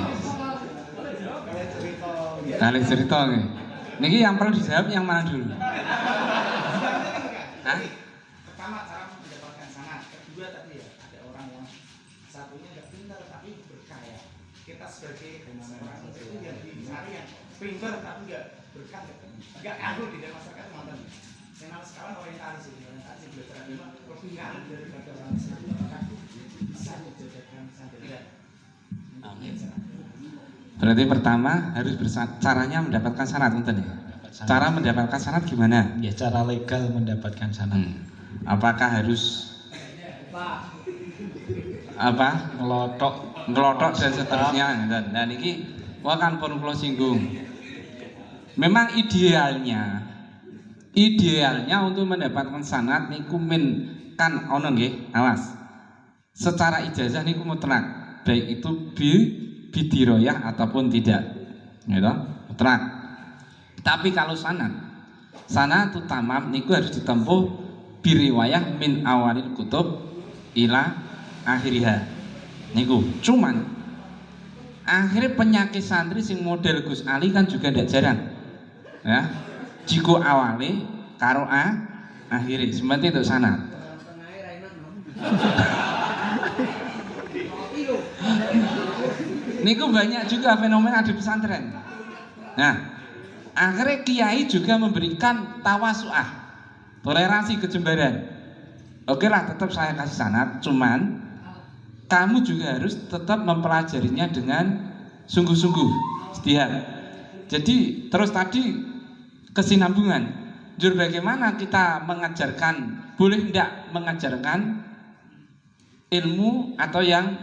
Kali cerita nggih. Niki yang perlu dijawab yang mana dulu? Hah? Pertama cara mendapatkan sanad. Kedua tadi ya ada orang yang satunya nggak pintar tapi berkah ya. Kita sebagai orang itu yang dicari yang pintar tapi nggak berkah nggak nganggur di dalam masyarakat mantan. Yang sekarang orientasi belajar agama lebih nganggur daripada orang Islam. Apakah bisa dijadikan sanad? Amin. Berarti pertama harus caranya mendapatkan sanad ngoten ya. Cara mendapatkan sanad gimana? Ya, cara legal mendapatkan sanad. Apakah harus ngelotok dan seterusnya dan ini kan pun kula singgung. Memang idealnya untuk mendapatkan sanad niku kan ono nggih, awas. Secara ijazah niku mutlak, baik itu bidiroyah ataupun tidak. Gitu, mutlak. Tapi kalau sanad tamam niku harus ditempuh biriwayah min awalil kutub ila akhiriha. Niku cuman akhirnya penyakit santri sing model Gus Ali kan juga tidak jarang. Ya. Jiko awali karo akhiri seperti itu sanad. Niku banyak juga fenomena di pesantren. Nah, akhirnya kiai juga memberikan tawasu'ah, toleransi kejembaran. Oke lah, tetap saya kasih sanad, cuman kamu juga harus tetap mempelajarinya dengan sungguh-sungguh, setia. Jadi terus tadi kesinambungan. Jujur bagaimana kita mengajarkan, boleh tidak mengajarkan ilmu atau yang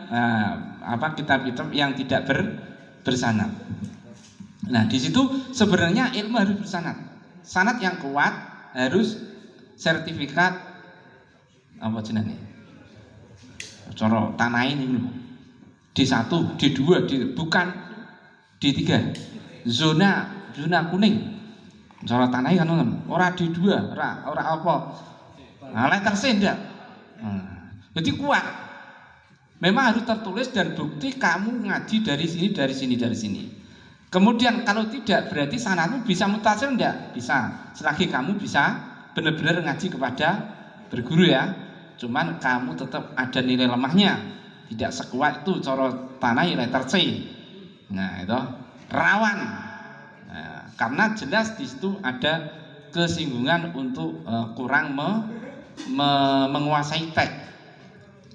kitab-kitab yang tidak bersanad. Nah, di situ sebenarnya ilmu harus bersanad. Sanad yang kuat harus sertifikat apa jenenge? Cara tanah ini lho. D1, D2, bukan D3. Zona kuning. Cara tanah kan ora D2, ora apa. Nah, letter C ndak. Jadi kuat. Memang harus tertulis dan bukti kamu ngaji dari sini. Kemudian kalau tidak berarti sanadmu bisa mutasil enggak? Bisa. Selagi kamu bisa benar-benar ngaji kepada berguru ya. Cuman kamu tetap ada nilai lemahnya. Tidak sekuat itu cara tanah letter C. Nah, itu rawan. Nah, karena jelas di situ ada kesinggungan untuk kurang menguasai teks.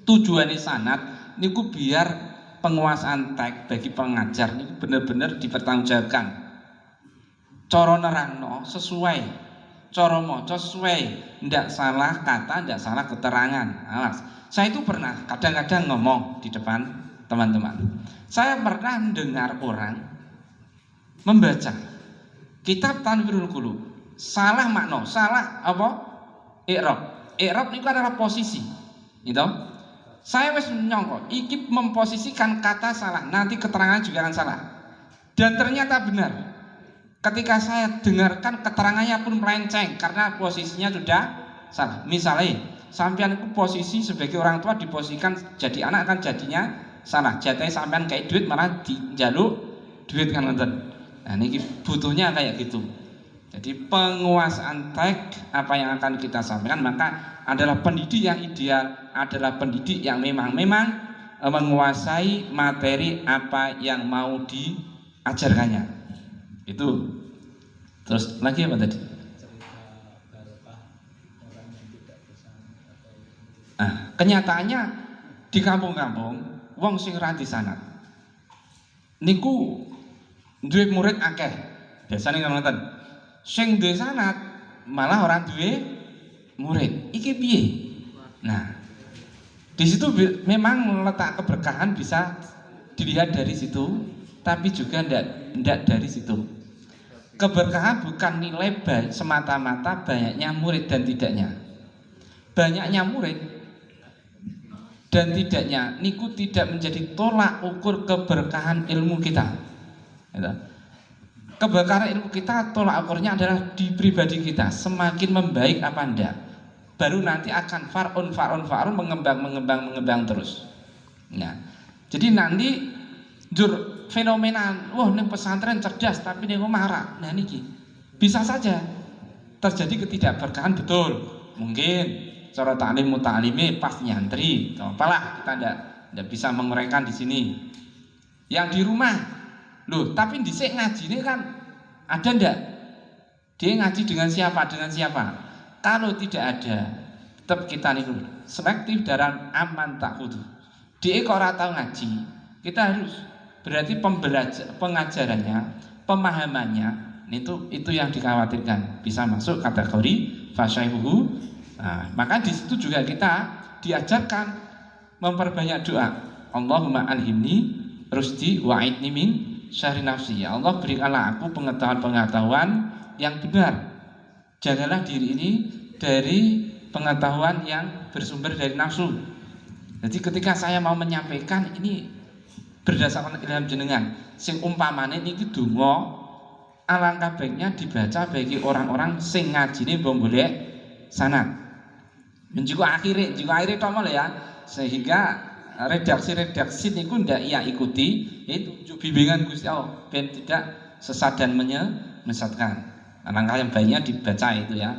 Tujuannya sanad niku biar penguasaan teks bagi pengajar niku benar-benar dipertanggungjawabkan. Cara nerangno sesuai, cara maca sesuai, ndak salah kata, ndak salah keterangan. Awas. Saya itu pernah kadang-kadang ngomong di depan teman-teman. Saya pernah mendengar orang membaca Kitab Tanwirul Qulub. Salah makna, salah apa? I'rab. I'rab itu adalah posisi. Gitu. Saya wis nyongko, iki memposisikan kata salah, nanti keterangan juga akan salah. Dan ternyata benar. Ketika saya dengarkan keterangannya pun melenceng karena posisinya sudah salah. Misalnya, sampean itu posisi sebagai orang tua diposisikan jadi anak kan jadinya salah. Jatah sampean kayak duit malah dijaluk duit kan nonton. Nah, ini butuhnya kayak gitu. Jadi penguasaan teks apa yang akan kita sampaikan maka adalah pendidik yang ideal, adalah pendidik yang memang menguasai materi apa yang mau diajarkannya. Itu. Terus lagi apa tadi? Kenyataannya di kampung-kampung wong sing ra disanad niku duwe murid akeh. Biasane ngoten. Sing duwe sanad malah orang duwe murid. Iki piye? Nah, di situ memang letak keberkahan bisa dilihat dari situ, tapi juga ndak dari situ. Keberkahan bukan nilai semata-mata banyaknya murid dan tidaknya. Banyaknya murid dan tidaknya niku tidak menjadi tolak ukur keberkahan ilmu kita. Keberkahan ilmu kita tolak ukurnya adalah di pribadi kita, semakin membaik apa enggak. Baru nanti akan farun mengembang terus. Nah, jadi nanti fenomena wah ning pesantren cerdas tapi ning marah. Nah niki bisa saja terjadi ketidakberkahan, betul. Mungkin cara taklim mutaklime pas nyantri, apalah kita ndak bisa menguraikan di sini. Yang di rumah, loh, tapi dhisik ngajine kan ada ndak? Dia ngaji dengan siapa? Kalau tidak ada, tetap kita niku selektif dalam aman takhudhu. Dia kok ora tau ngaji, kita harus berarti pengajarannya, pemahamannya itu yang dikhawatirkan bisa masuk kategori fasyaihuhu. Nah, maka di situ juga kita diajarkan memperbanyak doa. Allahumma alhimni rusdi wa'idni min syarri nafsi. Ya Allah, berikanlah aku pengetahuan yang benar. Jagalah diri ini dari pengetahuan yang bersumber dari nafsu. Jadi ketika saya mau menyampaikan ini berdasarkan ilham jenengan, sing umpamane niki donga, alangkah baiknya dibaca bagi orang-orang sing ngajine mbok golek sanad. Juga akhirnya tomo ya, sehingga redaksi niku ndak iya ikuti, itu bimbingan Gusti Allah ben tidak sesat dan menyesatkan. Alangkah yang baiknya dibaca itu ya.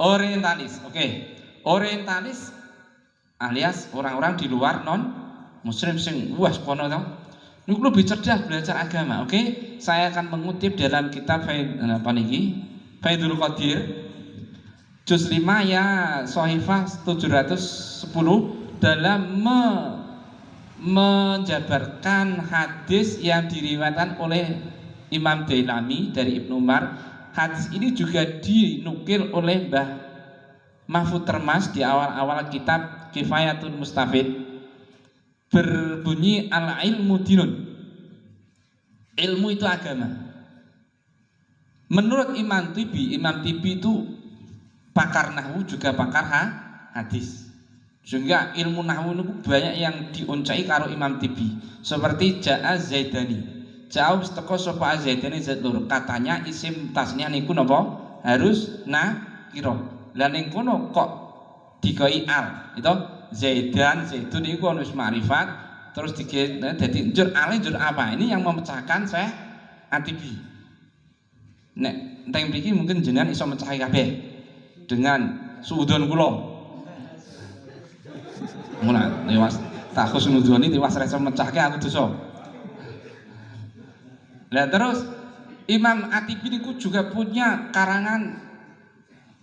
Orientalis, oke. Orientalis alias orang-orang di luar non muslim sing wah kono to. Niku lebih cerdas belajar agama, oke. Saya akan mengutip dalam kitab Faidul Qadir juz 5 ya Shahifah 710 dalam menjabarkan hadis yang diriwayatkan oleh Imam Dailami dari Ibnu Umar. Hadis ini juga dinukil oleh Mbah Mahfud Termas di awal-awal kitab Kifayatul Mustafid, berbunyi al-ilmu dinun. Ilmu itu agama. Menurut Imam Tibi itu pakar nahwu juga pakar hadis. Sehingga ilmu nahwu itu banyak yang diuncai karo Imam Tibi. Seperti Ja'a Zaidani. Ja'a teko sapa Zaidani Zaidlur. Katanya isim tasnya niku napa? Harus nakira. Lah ning kono kok dikoi al. Itu Zaidun niku wis ma'rifat terus dadi njur ale njur apa? Ini yang memecahkan Syekh Atibi. Nek teng mriki mungkin jenengan iso mecahi kabeh dengan suudon kula. Mula lewat takhus nudoni tiwas reso mecahke aku dosa. Lah terus Imam Atibi niku juga punya karangan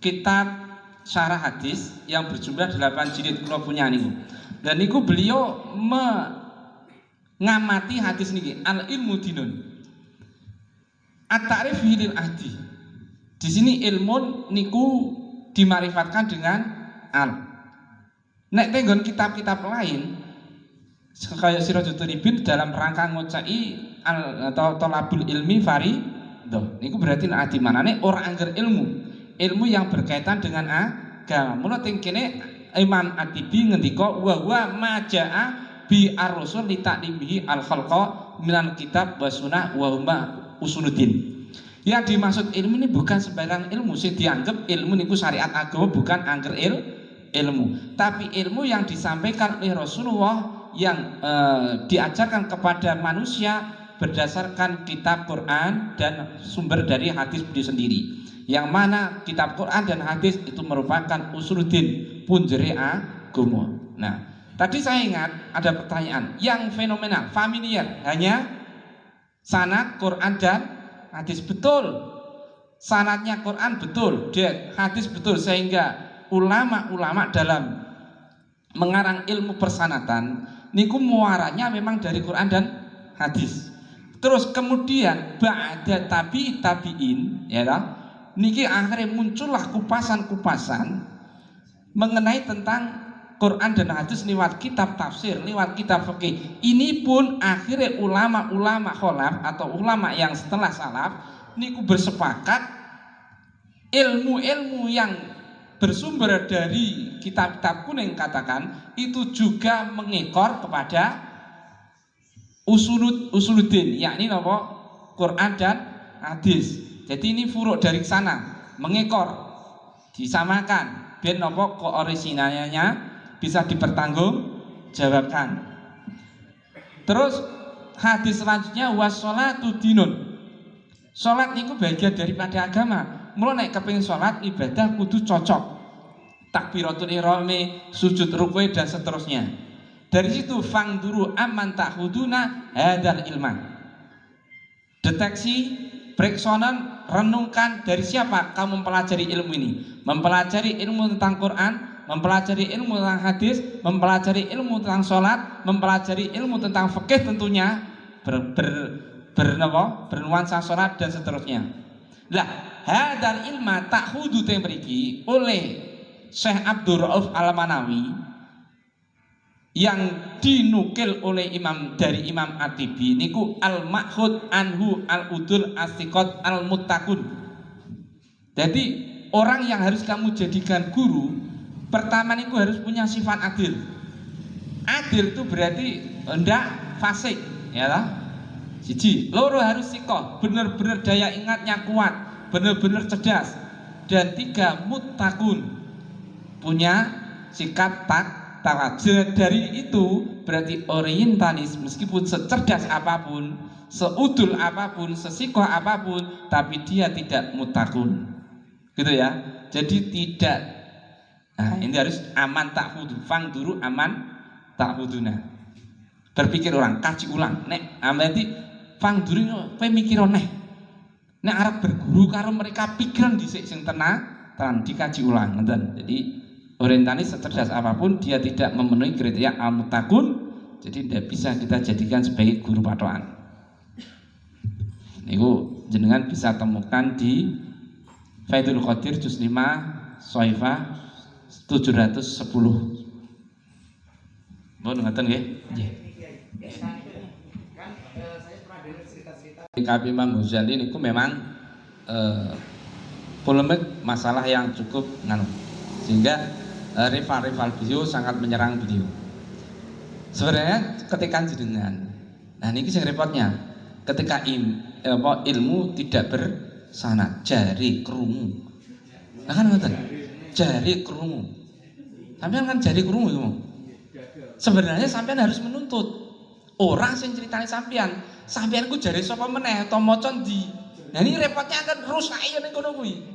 kitab syarah hadis yang berjumlah 8 jilid, kula punya niku. Dan niku beliau mengamati hadis niki al ilmu dinun. At-ta'rif lil ahdi. Di sini ilmu niku dimarifatkan dengan al. Nek tenggon kitab-kitab lain kayak Sirajul Talibin dalam rangka ngocai atau tolabul ilmi fardhu. Niku berarti nek adi manane ora angger ilmu yang berkaitan dengan agama. Mula teng kene Imam At-Tibi ngendika wa majaa bi ar-rusul li ta'limihi al-khalqa minal kitab wa sunnah wa huma usuluddin. Yang dimaksud ilmu ini bukan sembarang ilmu, sing dianggap ilmu niku syariat agama bukan angger ilmu, tapi ilmu yang disampaikan oleh Rasulullah yang diajarkan kepada manusia berdasarkan kitab Quran dan sumber dari hadis beliau sendiri. Yang mana kitab Quran dan hadis itu merupakan usuluddin, punjere agama. Nah, tadi saya ingat ada pertanyaan yang fenomenal, familiar, hanya sanad Quran dan hadis. Betul, sanadnya Quran betul, dan hadis betul, sehingga ulama-ulama dalam mengarang ilmu persanatan niku muaranya memang dari Quran dan hadis. Terus kemudian ba'da tabi'in ya toh, niki akhirnya muncullah kupasan-kupasan mengenai tentang Quran dan hadis lewat kitab tafsir, lewat kitab fikih. Ini pun akhirnya ulama-ulama kholaf atau ulama yang setelah salaf niku bersepakat ilmu-ilmu yang bersumber dari kitab-kitab kuning katakan itu juga mengekor kepada usuluddin, yakni apa? Quran dan hadis. Jadi ini furuk dari sana, mengekor, disamakan, ben apa koorisinalnya bisa dipertanggungjawabkan. Terus hadis selanjutnya wassolatu dinun. Salat niku bagian daripada agama. Mula nek kepengin salat ibadah kudu cocok. Takbiratul ihrami, sujud rukui dan seterusnya. Dari situ fangduru amman ta'khuduna hadzal ilma. Deteksi, preksonan, renungkan dari siapa kamu mempelajari ilmu ini. Mempelajari ilmu tentang Quran, mempelajari ilmu tentang hadis, mempelajari ilmu tentang sholat, mempelajari ilmu tentang fikih tentunya bernuansa sholat dan seterusnya. Lah, hadzal ilma ta'khudu teng mriki oleh Syekh Abdul Rauf Al-Manawi yang dinukil oleh dari Imam At-Tibi niku al-ma'khud anhu al-udul astiqot al-muttaqun. Jadi orang yang harus kamu jadikan guru pertama niku harus punya sifat adil. Adil itu berarti hendak fasik, ya lah. Siji, loro harus sikoh, benar-benar daya ingatnya kuat, benar-benar cerdas. Dan tiga, muttaqun, punya sikap takwa. Dari itu berarti orientalis, meskipun secerdas apapun, seudul apapun, sesikoh apapun, tapi dia tidak muttaqun, gitu ya. Jadi tidak. Nah, ini harus aman ta'khudhu, fangduru aman ta'khuduna. Berpikir orang, kaji ulang. Nek berarti fangduru kowe mikir neh. Nek arep berguru karo mereka pikiran dhisik sing tenang dikaji ulang, ngoten. Jadi orientalis secerdas apapun dia tidak memenuhi kriteria al-muttaqun, jadi tidak bisa kita jadikan sebagai guru patokan. Niku jenengan bisa temukan di Faidul Qadir juz 5 Soifah 710. Mohon ngaten nggih. Nggih. Kan Imam Ghazali niku memang polemik masalah yang cukup nganu. Sehingga rival-rival beliau sangat menyerang beliau. Sebenarnya ketika jenengan, nah ini sing repotnya, ketika ilmu tidak bersanad, jari krungu. Nah kan ngoten. Jari krungu. Sampean kan jari krungu itu. Sebenarnya sampean harus menuntut. Orang sing ceritane sampean ku jari sapa meneh atau maca ndi. Nah ini repotnya kan rusak ning kono kuwi.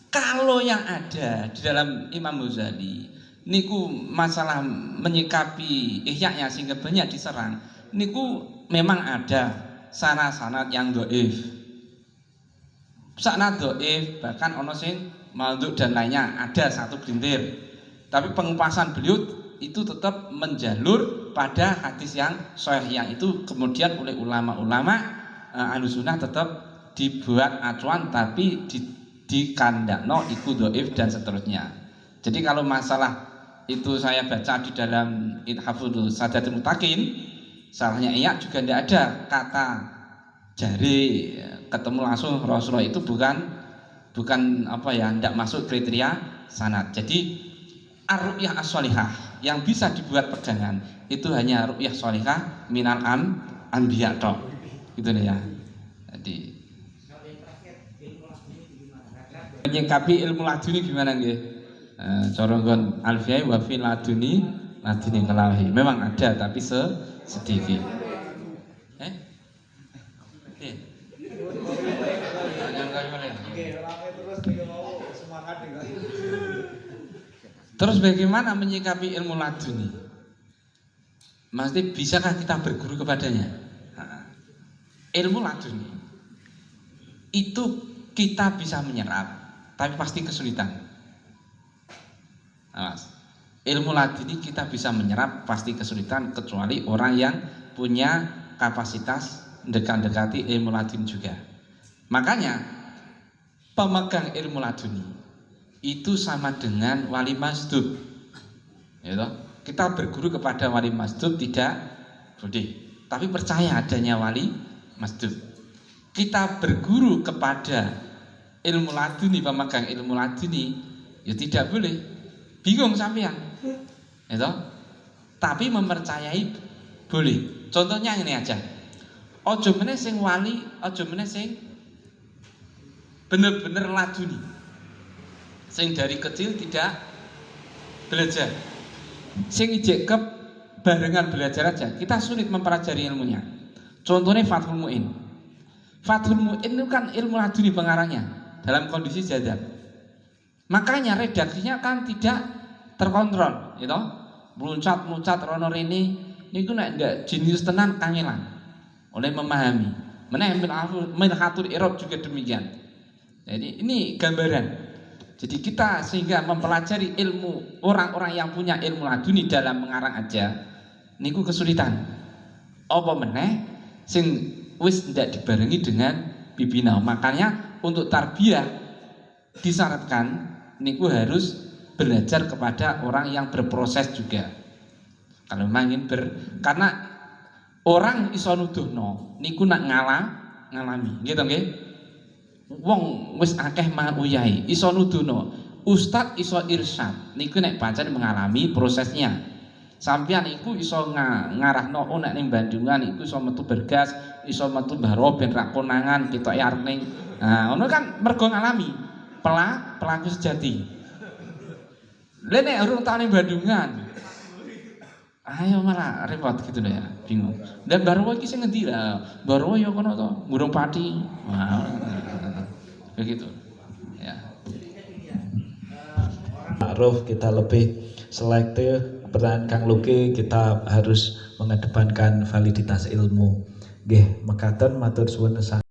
Kalau yang ada di dalam Imam Ghazali niku masalah menyikapi ihya-nya sehingga banyak diserang, niku memang ada sanad-sanad yang dhaif. Sanad dhaif, bahkan ono sing maudhu dan lainnya ada satu gelintir. Tapi pengupasan beliau itu tetap menjalur pada hadis yang sahih, yang itu kemudian oleh ulama-ulama Ahlussunnah tetap dibuat acuan tapi di kandakno iku dhaif dan seterusnya. Jadi kalau masalah itu saya baca di dalam Ithaful Sadatul Mutakin, salahnya Ihya juga tidak ada kata jari ketemu langsung Rasulullah, itu bukan apa ya, tidak masuk kriteria sanad. Jadi ar-ru'yah as-sholihah yang bisa dibuat pegangan itu hanya ru'yah sholihah minal anbiya tok. Gitu nih ya. Jadi menyikapi ilmu laduni gimana nggih? Corongon alfiyah wa fi laduni kelahi. Memang ada tapi sedikit. Terus bagaimana menyikapi ilmu laduni? Maksudnya bisakah kita berguru kepadanya? Ilmu laduni itu kita bisa menyerap, tapi pasti kesulitan. Ilmu laduni kita bisa menyerap, pasti kesulitan, kecuali orang yang punya kapasitas dekat-dekati ilmu laduni juga. Makanya pemegang ilmu laduni itu sama dengan wali masdud. Ya toh? Kita berguru kepada wali masdud tidak boleh, tapi percaya adanya wali masdud. Kita berguru kepada ilmu laduni, pemegang ilmu laduni, ya tidak boleh. Bingung sampean. Ya toh? Tapi mempercayai boleh. Contohnya ini aja. Ojo meneh sing wali, ojo meneh sing bener-bener laduni. Sing dari kecil tidak belajar. Sing ijek ke barengan belajar aja, kita sulit mempelajari ilmunya. Contohnya Fathul Mu'in. Fathul Mu'in itu kan ilmu laduni pengarangnya dalam kondisi jadab. Makanya redaksinya kan tidak terkontrol, gitu. Meluncat rono rene niku nek ndak jenius tenan kangelan oleh memahami. Meneh Milhatul I'rab juga demikian. Jadi ini gambaran. Jadi kita sehingga mempelajari ilmu orang-orang yang punya ilmu laduni dalam mengarang aja niku kesulitan. Apa meneh sing wis ndak dibarengi dengan bibina. Makanya untuk tarbiyah disyaratkan niku harus belajar kepada orang yang berproses juga. Kalau memang ingin karena orang iso nuduhno niku nak ngalami, gitu nggih. Wong wis akeh uyai iso nuduhno, ustad iso irsyad niku nek pancen mengalami prosesnya. Sampeyan iku iso ngarahno nek ning Bandungan iku iso metu Bergas, iso metu Baro ben ra konangan ketok arning. Nah, ngono kan mergo ngalami pelaku sejati. Lha nek urung tau ning Bandungan, ayo malah repot gitu loh ya, bingung. Dan Baro iki sing ngendi lah? Baro ya kono to, Gunung Pati. Begitu. Ya. Ma'ruf kita lebih selektif. Pertanyaan Kang Luki kita harus mengedepankan validitas ilmu. Nggih, mekaten matur suwun.